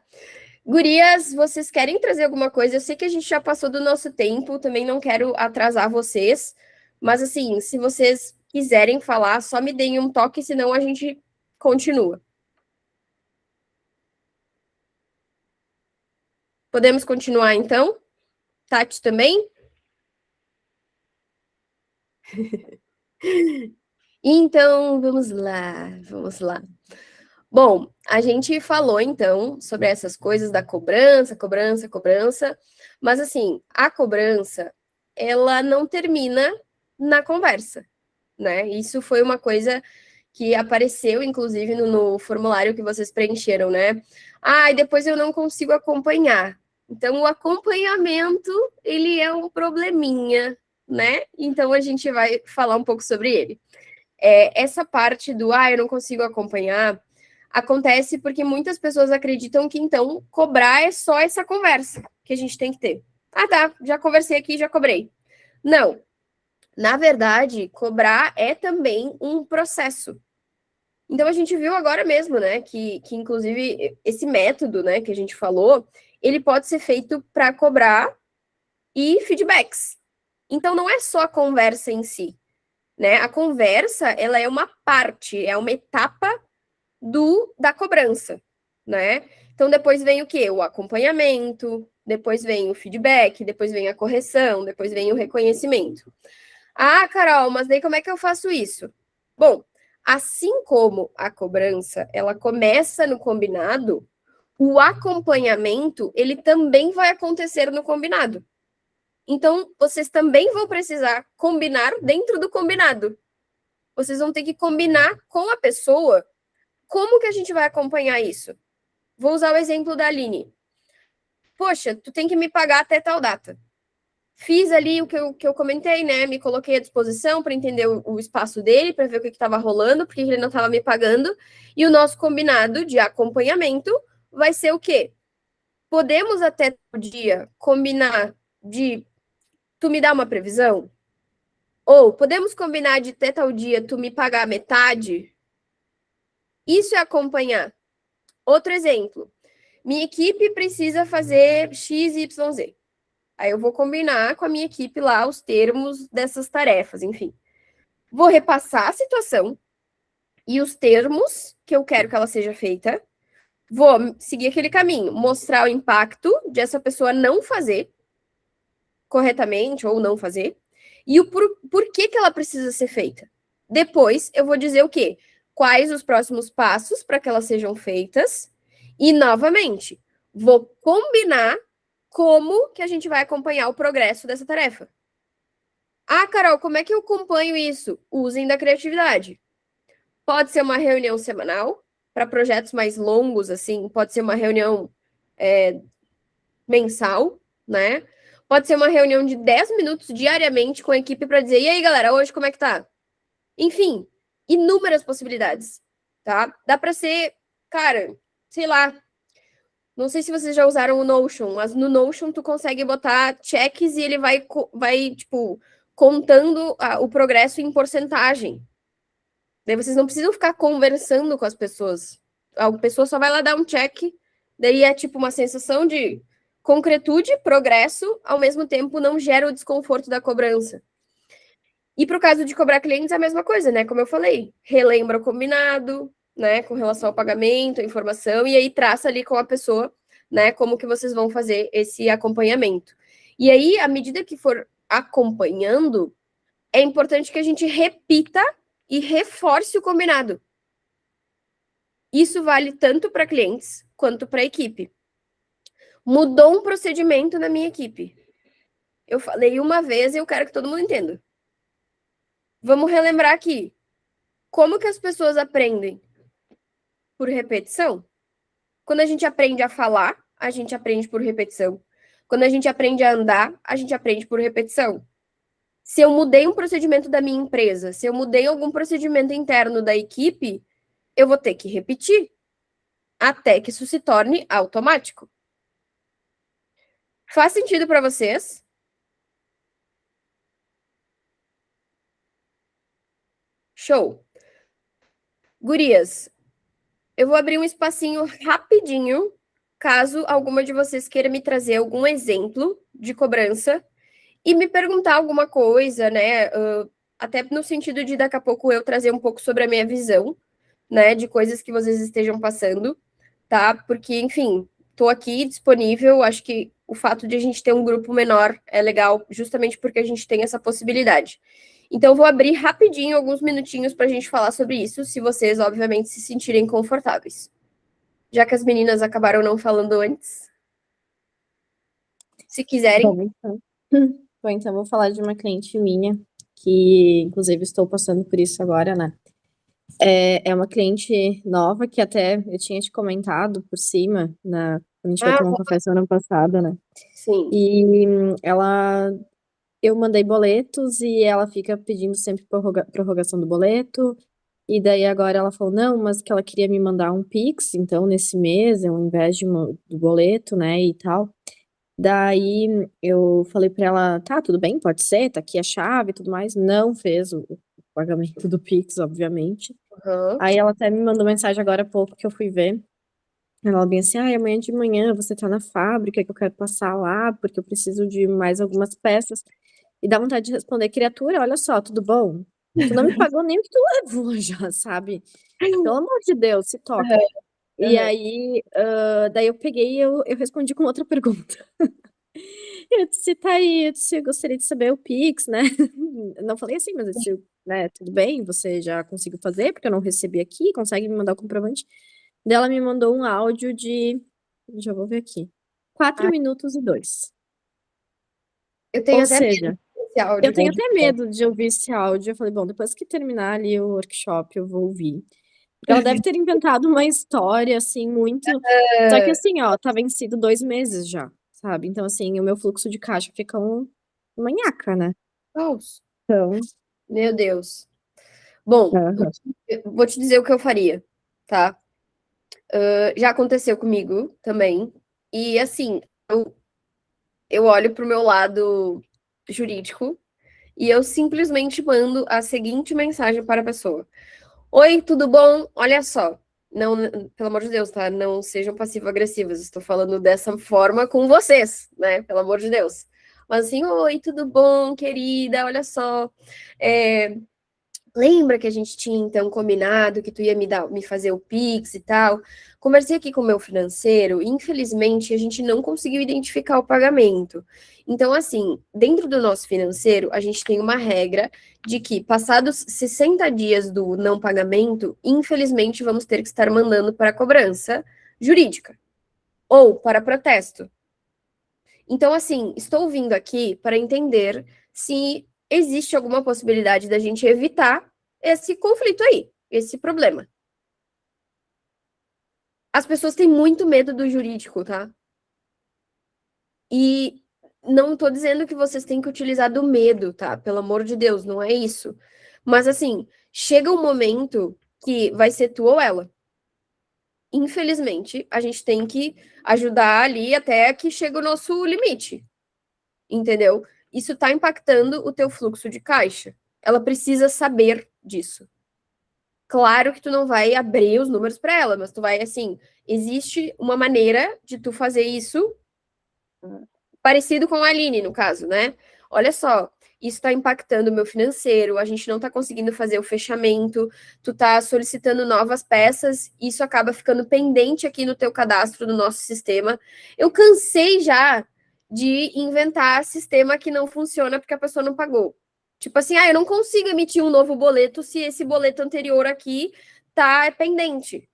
Gurias, vocês querem trazer alguma coisa? Eu sei que a gente já passou do nosso tempo, também não quero atrasar vocês, mas assim, se vocês quiserem falar, só me deem um toque, senão a gente continua. Podemos continuar então? Tati também? Então, vamos lá, vamos lá. Bom, a gente falou então sobre essas coisas da cobrança, mas assim, a cobrança, ela não termina na conversa, né? Isso foi uma coisa que apareceu, inclusive, no formulário que vocês preencheram, né? Ah, e depois eu não consigo acompanhar. Então, o acompanhamento, ele é um probleminha, né? Então, a gente vai falar um pouco sobre ele. Essa parte do, eu não consigo acompanhar, acontece porque muitas pessoas acreditam que, então, cobrar é só essa conversa que a gente tem que ter. Ah, tá, já conversei aqui, já cobrei. Não. Na verdade, cobrar é também um processo. Então, a gente viu agora mesmo, né, que inclusive, esse método, né, que a gente falou, ele pode ser feito para cobrar e feedbacks. Então, não é só a conversa em si, né? A conversa, ela é uma parte, é uma etapa da cobrança, né? Então, depois vem o quê? O acompanhamento, depois vem o feedback, depois vem a correção, depois vem o reconhecimento. Ah, Carol, mas daí como é que eu faço isso? Bom, assim como a cobrança, ela começa no combinado, o acompanhamento, ele também vai acontecer no combinado. Então, vocês também vão precisar combinar dentro do combinado. Vocês vão ter que combinar com a pessoa como que a gente vai acompanhar isso. Vou usar o exemplo da Aline. Poxa, tu tem que me pagar até tal data. Fiz ali o que eu comentei, né? Me coloquei à disposição para entender o espaço dele, para ver o que estava rolando, porque ele não estava me pagando. E o nosso combinado de acompanhamento vai ser o quê? Podemos até o dia combinar de tu me dar uma previsão? Ou podemos combinar de até tal dia tu me pagar metade? Isso é acompanhar. Outro exemplo. Minha equipe precisa fazer X, Y, Z. Aí eu vou combinar com a minha equipe lá os termos dessas tarefas, enfim. Vou repassar a situação e os termos que eu quero que ela seja feita. Vou seguir aquele caminho, mostrar o impacto de essa pessoa não fazer corretamente ou não fazer e o porquê que ela precisa ser feita. Depois eu vou dizer o quê? Quais os próximos passos para que elas sejam feitas e, novamente, vou combinar como que a gente vai acompanhar o progresso dessa tarefa. Ah, Carol, como é que eu acompanho isso? Usem da criatividade. Pode ser uma reunião semanal, para projetos mais longos, assim, pode ser uma reunião mensal, né? Pode ser uma reunião de 10 minutos diariamente com a equipe para dizer, e aí, galera, hoje como é que tá? Enfim, inúmeras possibilidades, tá? Dá para ser, cara, sei lá, não sei se vocês já usaram o Notion, mas no Notion tu consegue botar checks e ele vai tipo, contando o progresso em porcentagem. Daí vocês não precisam ficar conversando com as pessoas. A pessoa só vai lá dar um check, daí é tipo uma sensação de concretude, progresso, ao mesmo tempo não gera o desconforto da cobrança. E para o caso de cobrar clientes, é a mesma coisa, né? Como eu falei, relembra o combinado, né? Com relação ao pagamento, a informação, e aí traça ali com a pessoa, né? Como que vocês vão fazer esse acompanhamento. E aí, à medida que for acompanhando, é importante que a gente repita e reforce o combinado. Isso vale tanto para clientes quanto para a equipe. Mudou um procedimento na minha equipe. Eu falei uma vez e eu quero que todo mundo entenda. Vamos relembrar aqui. Como que as pessoas aprendem? Por repetição. Quando a gente aprende a falar, a gente aprende por repetição. Quando a gente aprende a andar, a gente aprende por repetição. Se eu mudei um procedimento da minha empresa, se eu mudei algum procedimento interno da equipe, eu vou ter que repetir até que isso se torne automático. Faz sentido para vocês? Show. Gurias, eu vou abrir um espacinho rapidinho, caso alguma de vocês queira me trazer algum exemplo de cobrança e me perguntar alguma coisa, né? Até no sentido de daqui a pouco eu trazer um pouco sobre a minha visão, né? De coisas que vocês estejam passando, tá? Porque, enfim, tô aqui disponível. Acho que o fato de a gente ter um grupo menor é legal, justamente porque a gente tem essa possibilidade. Então, eu vou abrir rapidinho alguns minutinhos para a gente falar sobre isso, se vocês, obviamente, se sentirem confortáveis. Já que as meninas acabaram não falando antes. Se quiserem. Bom, então vou falar de uma cliente minha, que inclusive estou passando por isso agora, né? É uma cliente nova, que até eu tinha te comentado por cima, quando a gente foi tomar um café semana passada, né? Sim. E eu mandei boletos e ela fica pedindo sempre prorrogação do boleto. E daí agora ela falou, não, mas que ela queria me mandar um Pix, então, nesse mês, ao invés do boleto, né, e tal. Daí eu falei pra ela, tá, tudo bem, pode ser, tá aqui a chave e tudo mais. Não fez o pagamento do Pix, obviamente. Uhum. Aí ela até me mandou mensagem agora há pouco que eu fui ver. Ela bem assim, amanhã de manhã você tá na fábrica que eu quero passar lá, porque eu preciso de mais algumas peças. E dá vontade de responder, criatura, olha só, tudo bom? Tu não me pagou nem o que tu levou já, sabe? Pelo amor de Deus, se toca. E aí, daí eu peguei e eu respondi com outra pergunta. Eu disse, tá aí, eu gostaria de saber o Pix, né? Eu não falei assim, mas eu disse, né? Tudo bem, você já conseguiu fazer, porque eu não recebi aqui, consegue me mandar o comprovante? Daí ela me mandou um áudio de, já vou ver aqui, 4 minutos e 2. Eu tenho Ou até medo seja, desse áudio. eu tenho até medo de ouvir esse áudio. Eu falei, bom, depois que terminar ali o workshop, eu vou ouvir. Porque ela deve ter inventado uma história, assim, muito. Só que, assim, ó, tá vencido 2 meses já, sabe? Então, assim, o meu fluxo de caixa fica uma nhaca, né? Nossa, Então, meu Deus. Bom, aham. eu vou te dizer o que eu faria, tá? Já aconteceu comigo também. E assim, eu olho pro meu lado jurídico e eu simplesmente mando a seguinte mensagem para a pessoa: Oi, tudo bom? Olha só. Não, pelo amor de Deus, tá? Não sejam passivo-agressivos. Estou falando dessa forma com vocês, né? Pelo amor de Deus. Mas assim, oi, tudo bom, querida? Olha só. É, Lembra que a gente tinha então combinado que tu ia me fazer o Pix e tal? Conversei aqui com o meu financeiro e infelizmente a gente não conseguiu identificar o pagamento. Então, assim, dentro do nosso financeiro, a gente tem uma regra de que, passados 60 dias do não pagamento, infelizmente vamos ter que estar mandando para cobrança jurídica ou para protesto. Então, assim, estou vindo aqui para entender se existe alguma possibilidade da gente evitar esse conflito aí, esse problema. As pessoas têm muito medo do jurídico, tá? E não estou dizendo que vocês têm que utilizar do medo, tá? Pelo amor de Deus, não é isso. Mas, assim, chega um momento que vai ser tu ou ela. Infelizmente, a gente tem que ajudar ali até que chegue o nosso limite. Entendeu? Isso está impactando o teu fluxo de caixa. Ela precisa saber disso. Claro que tu não vai abrir os números para ela, mas tu vai assim, existe uma maneira de tu fazer isso parecido com a Aline, no caso, né? Olha só, isso está impactando o meu financeiro, a gente não está conseguindo fazer o fechamento, tu está solicitando novas peças, isso acaba ficando pendente aqui no teu cadastro do nosso sistema. Eu cansei já de inventar sistema que não funciona porque a pessoa não pagou. Tipo assim, eu não consigo emitir um novo boleto se esse boleto anterior aqui tá pendente.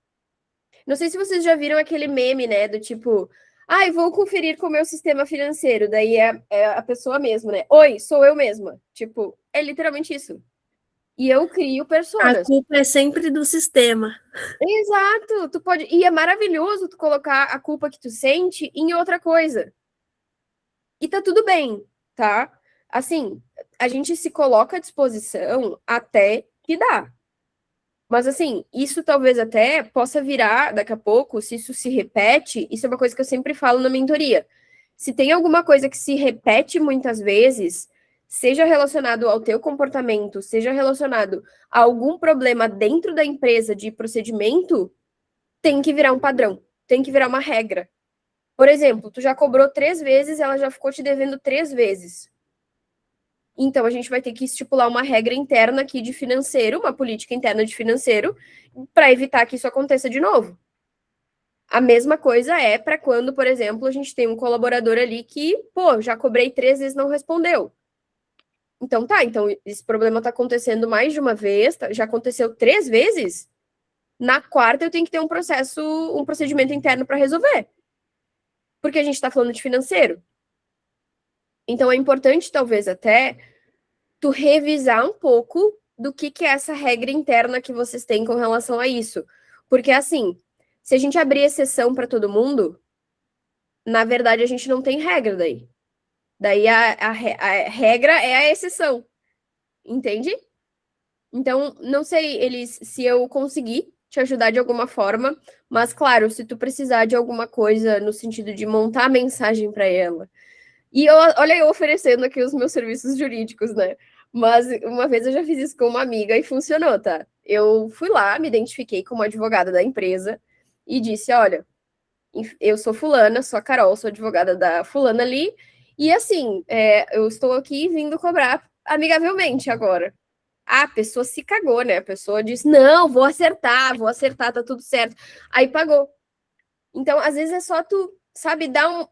Não sei se vocês já viram aquele meme, né, do tipo, vou conferir com o meu sistema financeiro. Daí é a pessoa mesmo, né? Oi, sou eu mesma. Tipo, é literalmente isso. E eu crio A personas. culpa é sempre do sistema. Exato, tu pode. E é maravilhoso tu colocar a culpa que tu sente em outra coisa. E tá tudo bem, tá? Assim, a gente se coloca à disposição até que dá. Mas assim, isso talvez até possa virar daqui a pouco, se isso se repete, isso é uma coisa que eu sempre falo na mentoria. Se tem alguma coisa que se repete muitas vezes, seja relacionado ao teu comportamento, seja relacionado a algum problema dentro da empresa de procedimento, tem que virar um padrão, tem que virar uma regra. Por exemplo, tu já cobrou 3 vezes, ela já ficou te devendo 3 vezes. Então, a gente vai ter que estipular uma regra interna aqui de financeiro, uma política interna de financeiro, para evitar que isso aconteça de novo. A mesma coisa é para quando, por exemplo, a gente tem um colaborador ali que, já cobrei 3 vezes, não respondeu. Então então esse problema está acontecendo mais de uma vez, já aconteceu 3 vezes. Na quarta, eu tenho que ter um procedimento interno para resolver. Porque a gente está falando de financeiro. Então, é importante, talvez, até tu revisar um pouco do que é essa regra interna que vocês têm com relação a isso. Porque, assim, se a gente abrir exceção para todo mundo, na verdade a gente não tem regra daí. Daí a regra é a exceção. Entende? Então, não sei, Elis, se eu conseguir te ajudar de alguma forma, mas, claro, se tu precisar de alguma coisa no sentido de montar a mensagem para ela. E olha, eu oferecendo aqui os meus serviços jurídicos, né? Mas uma vez eu já fiz isso com uma amiga e funcionou, tá? Eu fui lá, me identifiquei como advogada da empresa e disse: olha, eu sou fulana, sou a Carol, sou advogada da fulana ali, e assim, eu estou aqui vindo cobrar amigavelmente agora. A pessoa se cagou, né? A pessoa disse: não, vou acertar, tá tudo certo. Aí pagou. Então, às vezes é só tu, sabe, dar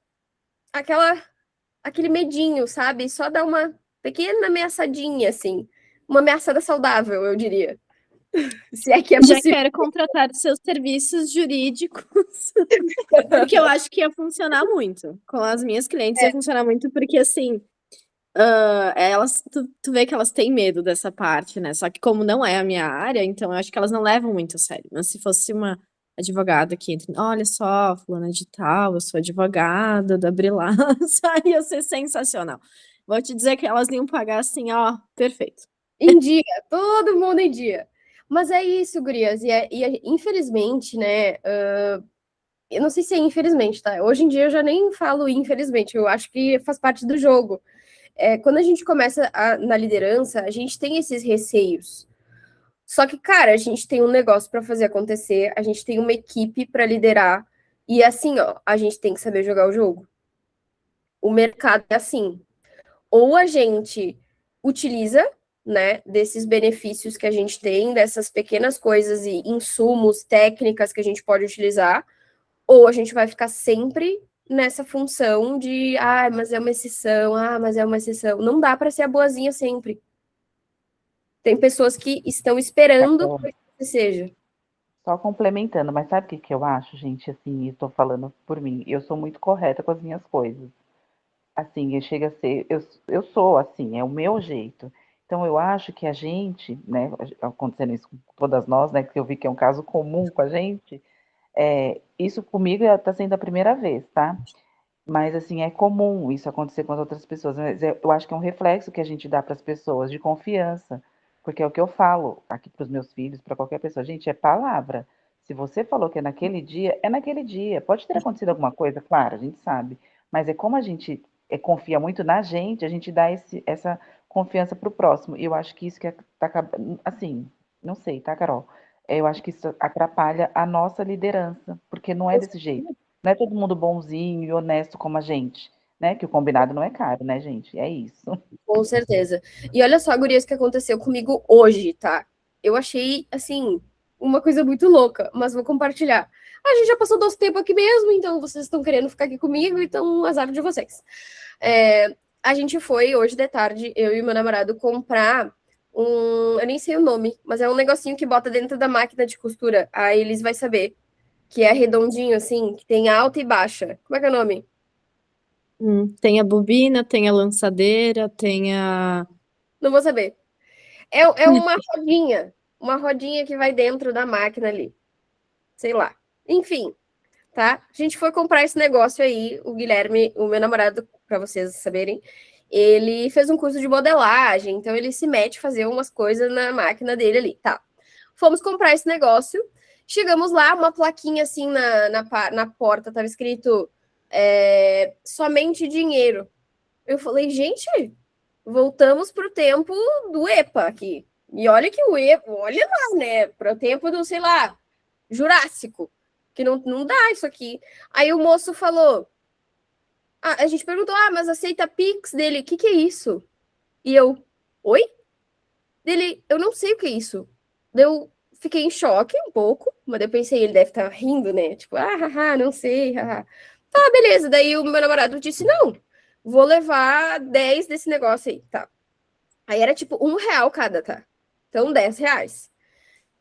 aquele medinho, sabe? Só dar uma pequena ameaçadinha, assim. uma ameaçada saudável, eu diria. Se é que é Já possível. quero contratar seus serviços jurídicos, porque eu acho que ia funcionar muito. Com as minhas clientes ia funcionar muito, porque assim, elas, tu vê que elas têm medo dessa parte, né? Só que como não é a minha área, então eu acho que elas não levam muito a sério. Mas se fosse uma advogada que entra, olha só, fulana de tal, eu sou advogada da Brilaça, ia ser sensacional. Vou te dizer que elas iam pagar assim, ó, perfeito. Em dia, todo mundo em dia. Mas é isso, gurias. Infelizmente, né? Eu não sei se é infelizmente, tá? Hoje em dia eu já nem falo infelizmente, eu acho que faz parte do jogo. Quando a gente começa na liderança, a gente tem esses receios. Só que, cara, a gente tem um negócio para fazer acontecer, a gente tem uma equipe para liderar, e assim, ó, a gente tem que saber jogar o jogo. O mercado é assim. Ou a gente utiliza, né, desses benefícios que a gente tem, dessas pequenas coisas e insumos, técnicas que a gente pode utilizar, ou a gente vai ficar sempre nessa função de, mas é uma exceção, mas é uma exceção. Não dá para ser a boazinha sempre. Tem pessoas que estão esperando que seja. Só complementando, mas sabe o que eu acho, gente? Assim, estou falando por mim. Eu sou muito correta com as minhas coisas. Assim, chega a ser. Eu sou assim, é o meu jeito. Então, eu acho que a gente, né, acontecendo isso com todas nós, né, que eu vi que é um caso comum com a gente, isso comigo está sendo a primeira vez, tá? Mas, assim, é comum isso acontecer com as outras pessoas. Mas eu acho que é um reflexo que a gente dá para as pessoas de confiança. Porque é o que eu falo aqui para os meus filhos, para qualquer pessoa. Gente, é palavra. Se você falou que é naquele dia, é naquele dia. Pode ter acontecido alguma coisa, claro, a gente sabe. Mas é como a gente confia muito na gente, a gente dá essa confiança para o próximo. E eu acho que isso que tá, assim, não sei, tá, Carol? Eu acho que isso atrapalha a nossa liderança, porque não é desse jeito. Não é todo mundo bonzinho e honesto como a gente, né? Que o combinado não é caro, né, gente? É isso. Com certeza. E olha só, gurias, o que aconteceu comigo hoje, tá? Eu achei, assim, uma coisa muito louca, mas vou compartilhar. A gente já passou nosso tempo aqui mesmo, então vocês estão querendo ficar aqui comigo, então azar de vocês. A gente foi hoje de tarde, eu e meu namorado, comprar eu nem sei o nome, mas é um negocinho que bota dentro da máquina de costura. Aí eles vai saber, que é redondinho, assim, que tem alta e baixa. Como é que é o nome? Tem a bobina, tem a lançadeira, tem a. Não vou saber. É uma rodinha que vai dentro da máquina ali. Sei lá. Enfim, tá? A gente foi comprar esse negócio aí, o Guilherme, o meu namorado, para vocês saberem, ele fez um curso de modelagem, então ele se mete a fazer umas coisas na máquina dele ali, tá? Fomos comprar esse negócio, chegamos lá, uma plaquinha assim na porta, tava escrito somente dinheiro. Eu falei, gente, voltamos pro tempo do EPA aqui. E olha que o EPA, olha lá, né? Pro tempo do, sei lá, Jurássico. Que não dá isso aqui. Aí o moço falou. A gente perguntou, mas aceita Pix dele? O que é isso? E eu, oi? Dele, eu não sei o que é isso. Eu fiquei em choque um pouco, mas eu pensei, ele deve estar rindo, né? Tipo, haha, não sei, haha. Tá, beleza. Daí o meu namorado disse, não, vou levar 10 desse negócio aí, tá? Aí era tipo R$1 cada, tá? Então, R$10.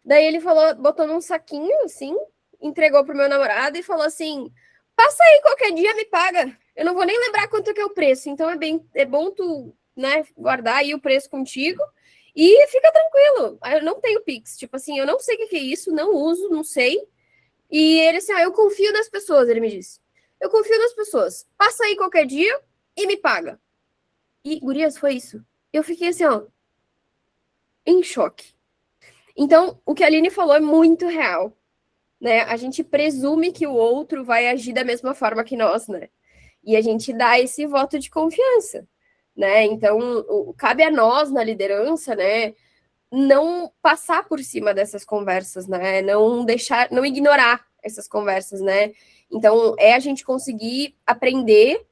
Daí ele falou, botou num saquinho, assim, entregou pro meu namorado e falou assim, passa aí qualquer dia, me paga. Eu não vou nem lembrar quanto que é o preço, então é bom tu, né, guardar aí o preço contigo e fica tranquilo. Eu não tenho Pix, tipo assim, eu não sei o que é isso, não uso, não sei. E ele assim, eu confio nas pessoas, ele me disse. Eu confio nas pessoas. Passa aí qualquer dia e me paga. E, gurias, foi isso. Eu fiquei assim, ó, em choque. Então, o que a Aline falou é muito real, né? A gente presume que o outro vai agir da mesma forma que nós, né? E a gente dá esse voto de confiança, né? Então, cabe a nós na liderança, né? Não passar por cima dessas conversas, né? Não deixar, não ignorar essas conversas, né? Então, a gente conseguir aprender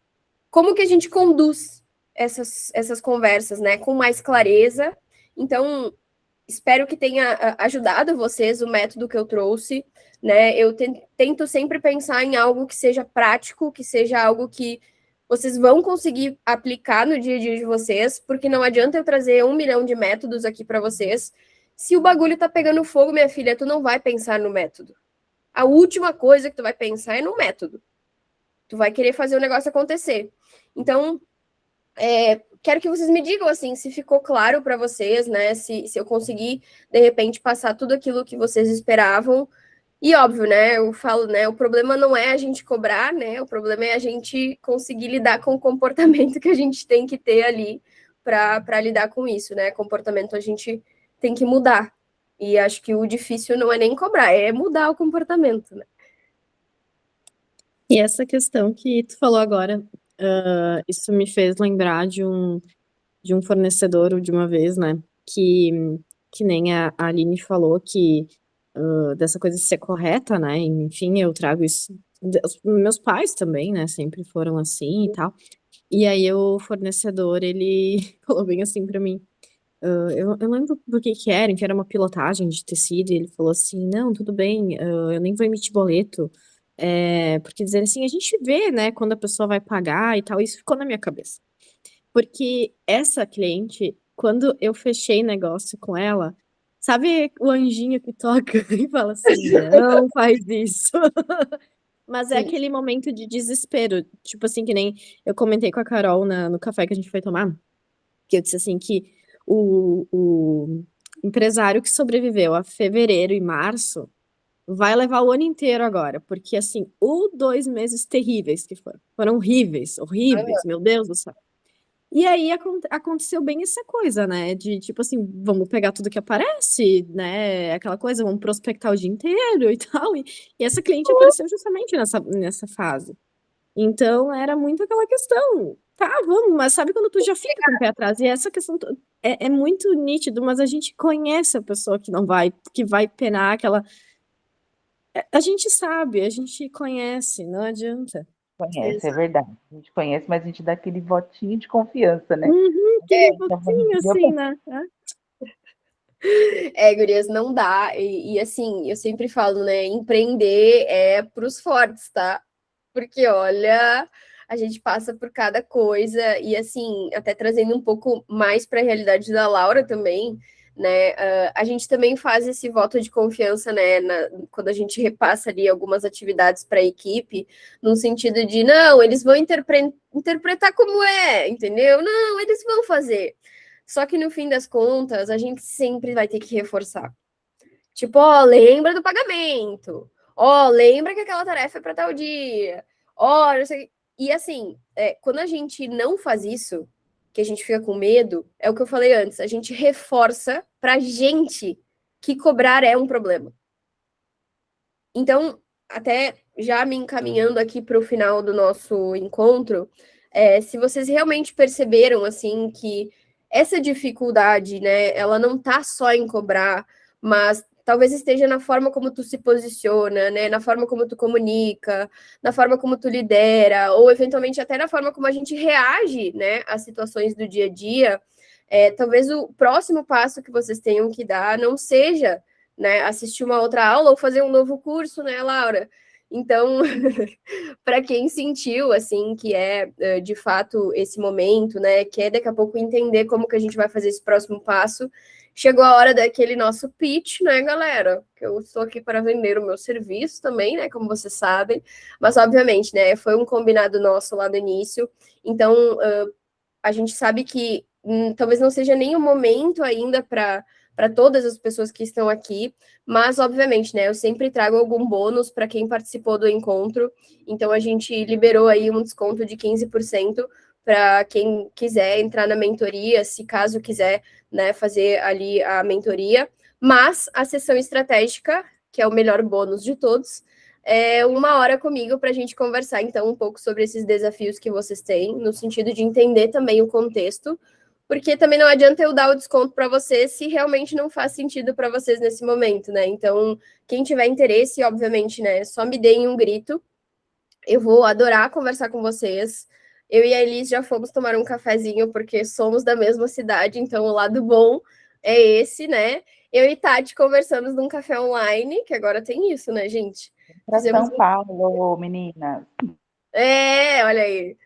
como que a gente conduz essas conversas, né? Com mais clareza. Então, espero que tenha ajudado vocês o método que eu trouxe, né? Eu tento sempre pensar em algo que seja prático, que seja algo que vocês vão conseguir aplicar no dia a dia de vocês, porque não adianta eu trazer 1 milhão de métodos aqui para vocês. Se o bagulho tá pegando fogo, minha filha, tu não vai pensar no método. A última coisa que tu vai pensar é no método. Tu vai querer fazer o negócio acontecer. Então, quero que vocês me digam, assim, se ficou claro para vocês, né? Se eu conseguir, de repente, passar tudo aquilo que vocês esperavam. E óbvio, né? Eu falo, né? O problema não é a gente cobrar, né? O problema é a gente conseguir lidar com o comportamento que a gente tem que ter ali para lidar com isso, né? Comportamento a gente tem que mudar. E acho que o difícil não é nem cobrar, é mudar o comportamento, né? E essa questão que tu falou agora, isso me fez lembrar de um fornecedor de uma vez, né? Que nem a Aline falou, que dessa coisa de ser correta, né? Enfim, eu trago isso. Meus pais também, né? Sempre foram assim e tal. E aí o fornecedor, ele falou bem assim pra mim. Eu lembro do que era, que era uma pilotagem de tecido, e ele falou assim, não, tudo bem, eu nem vou emitir boleto, porque dizer assim, a gente vê, né, quando a pessoa vai pagar e tal, isso ficou na minha cabeça. Porque essa cliente, quando eu fechei negócio com ela, sabe o anjinho que toca e fala assim, não faz isso. Mas é Sim. aquele momento de desespero, tipo assim, que nem eu comentei com a Carol no café que a gente foi tomar, que eu disse assim que o empresário que sobreviveu a fevereiro e março vai levar o ano inteiro agora, porque assim, 2 meses terríveis que foram horríveis, horríveis, meu Deus do céu. E aí aconteceu bem essa coisa, né, de tipo assim, vamos pegar tudo que aparece, né, aquela coisa, vamos prospectar o dia inteiro e tal, e essa cliente apareceu justamente nessa fase. Então, era muito aquela questão, tá, vamos, mas sabe quando tu já fica com o pé atrás? E essa questão é muito nítido, mas a gente conhece a pessoa que vai penar aquela... A gente sabe, a gente conhece, não adianta. Conhece, é verdade. A gente conhece, mas a gente dá aquele votinho de confiança, né? Aquele Então, pouquinho assim, né? Gurias, não dá. E assim, eu sempre falo, né? Empreender é pros fortes, tá? Porque, olha, a gente passa por cada coisa. E assim, até trazendo um pouco mais para a realidade da Laura também, né? A gente também faz esse voto de confiança, né? Quando a gente repassa ali algumas atividades para a equipe, no sentido de, não, eles vão interpretar como é, entendeu? Não, eles vão fazer. Só que no fim das contas, a gente sempre vai ter que reforçar. Tipo, ó, lembra do pagamento. Ó, lembra que aquela tarefa é para tal dia. Ó, não sei. E assim, quando a gente não faz isso, que a gente fica com medo, é o que eu falei antes, a gente reforça pra gente que cobrar é um problema. Então, até já me encaminhando aqui para o final do nosso encontro, se vocês realmente perceberam, assim, que essa dificuldade, né, ela não tá só em cobrar, mas talvez esteja na forma como tu se posiciona, né, na forma como tu comunica, na forma como tu lidera, ou eventualmente até na forma como a gente reage, né, às situações do dia a dia, talvez o próximo passo que vocês tenham que dar não seja, né, assistir uma outra aula ou fazer um novo curso, né, Laura? Então, para quem sentiu, assim, que de fato esse momento, né, quer daqui a pouco entender como que a gente vai fazer esse próximo passo, chegou a hora daquele nosso pitch, né, galera? Que eu estou aqui para vender o meu serviço também, né, como vocês sabem, mas obviamente, né, foi um combinado nosso lá no início, então a gente sabe que talvez não seja nem o momento ainda para todas as pessoas que estão aqui, mas obviamente, né, eu sempre trago algum bônus para quem participou do encontro, então a gente liberou aí um desconto de 15% para quem quiser entrar na mentoria, se caso quiser, né, fazer ali a mentoria, mas a sessão estratégica, que é o melhor bônus de todos, 1 hora comigo para a gente conversar, então, um pouco sobre esses desafios que vocês têm, no sentido de entender também o contexto, porque também não adianta eu dar o desconto para vocês se realmente não faz sentido para vocês nesse momento, né? Então, quem tiver interesse, obviamente, né, só me deem um grito. Eu vou adorar conversar com vocês. Eu e a Elis já fomos tomar um cafezinho, porque somos da mesma cidade, então o lado bom é esse, né? Eu e Tati conversamos num café online, que agora tem isso, né, gente? Para São Paulo, menina. Olha aí.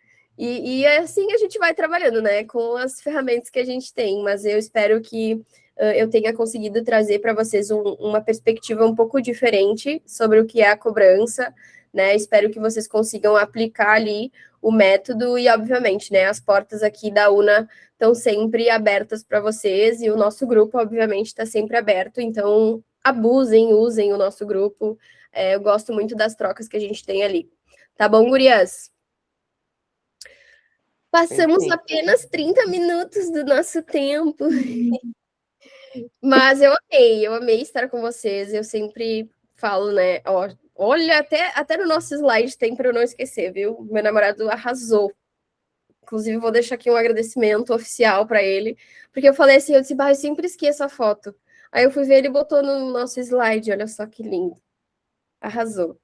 E é assim que a gente vai trabalhando, né? Com as ferramentas que a gente tem. Mas eu espero que eu tenha conseguido trazer para vocês uma perspectiva um pouco diferente sobre o que é a cobrança, né? Espero que vocês consigam aplicar ali o método e, obviamente, né? As portas aqui da UNA estão sempre abertas para vocês e o nosso grupo, obviamente, está sempre aberto. Então, abusem, usem o nosso grupo. Eu gosto muito das trocas que a gente tem ali. Tá bom, gurias? Passamos Perfeito. apenas 30 minutos do nosso tempo. Mas eu amei estar com vocês. Eu sempre falo, né? Ó, olha, até no nosso slide tem para eu não esquecer, viu? Meu namorado arrasou. Inclusive, vou deixar aqui um agradecimento oficial para ele, porque eu falei assim, eu disse, eu sempre esqueço a foto. Aí eu fui ver, ele botou no nosso slide, olha só que lindo. Arrasou.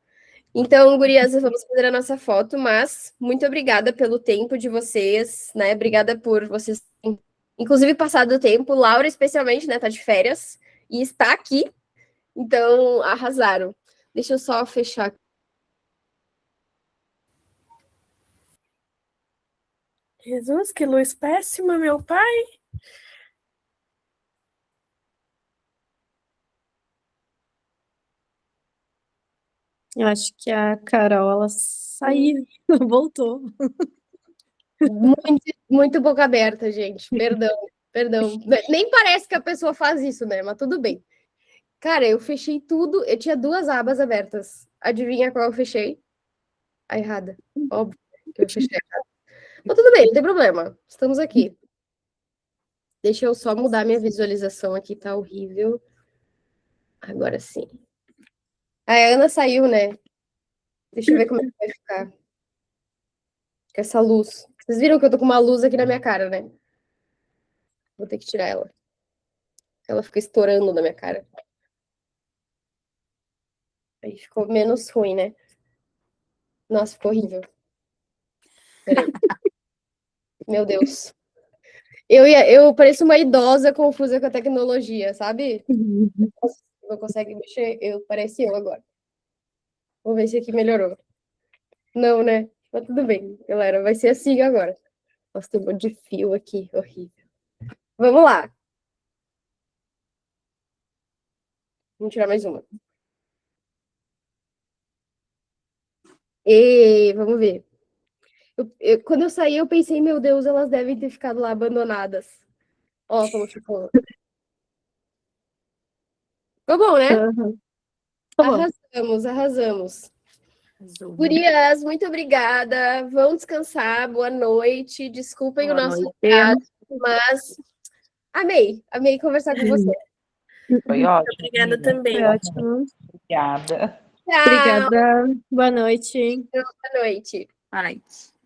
Então, gurias, vamos fazer a nossa foto, mas muito obrigada pelo tempo de vocês, né? Obrigada por vocês, inclusive, passado o tempo. Laura, especialmente, né? Tá de férias e está aqui. Então, arrasaram. Deixa eu só fechar. Jesus, que luz péssima, meu pai. Eu acho que a Carol, ela saiu, voltou. Muito boca aberta, gente. Perdão. Nem parece que a pessoa faz isso, né? Mas tudo bem. Cara, eu fechei tudo. Eu tinha 2 abas abertas. Adivinha qual eu fechei? A errada. Óbvio que eu fechei a errada. Mas tudo bem, não tem problema. Estamos aqui. Deixa eu só mudar minha visualização aqui, tá horrível. Agora sim. A Ana saiu, né? Deixa eu ver como é que vai ficar. Com essa luz. Vocês viram que eu tô com uma luz aqui na minha cara, né? Vou ter que tirar ela. Ela fica estourando na minha cara. Aí ficou menos ruim, né? Nossa, ficou horrível. Peraí. Meu Deus. Eu pareço uma idosa confusa com a tecnologia, sabe? Não consegue mexer? Parece eu agora. Vou ver se aqui melhorou. Não, né? Mas tudo bem, galera. Vai ser assim agora. Nossa, tem um monte de fio aqui. Horrível. Vamos lá. Vamos tirar mais uma. E vamos ver. Quando eu saí, eu pensei, meu Deus, elas devem ter ficado lá abandonadas. Ó, como ficou. Ficou bom, né? Uhum. Tá bom. Arrasamos. Azul. Gurias, muito obrigada. Vão descansar. Boa noite. Desculpem Boa o nosso noite. atraso, mas amei conversar com você. Foi ótimo. Obrigada menina. também. Foi ótimo. Obrigada. Tchau. Obrigada. Boa noite. Boa noite. Boa noite.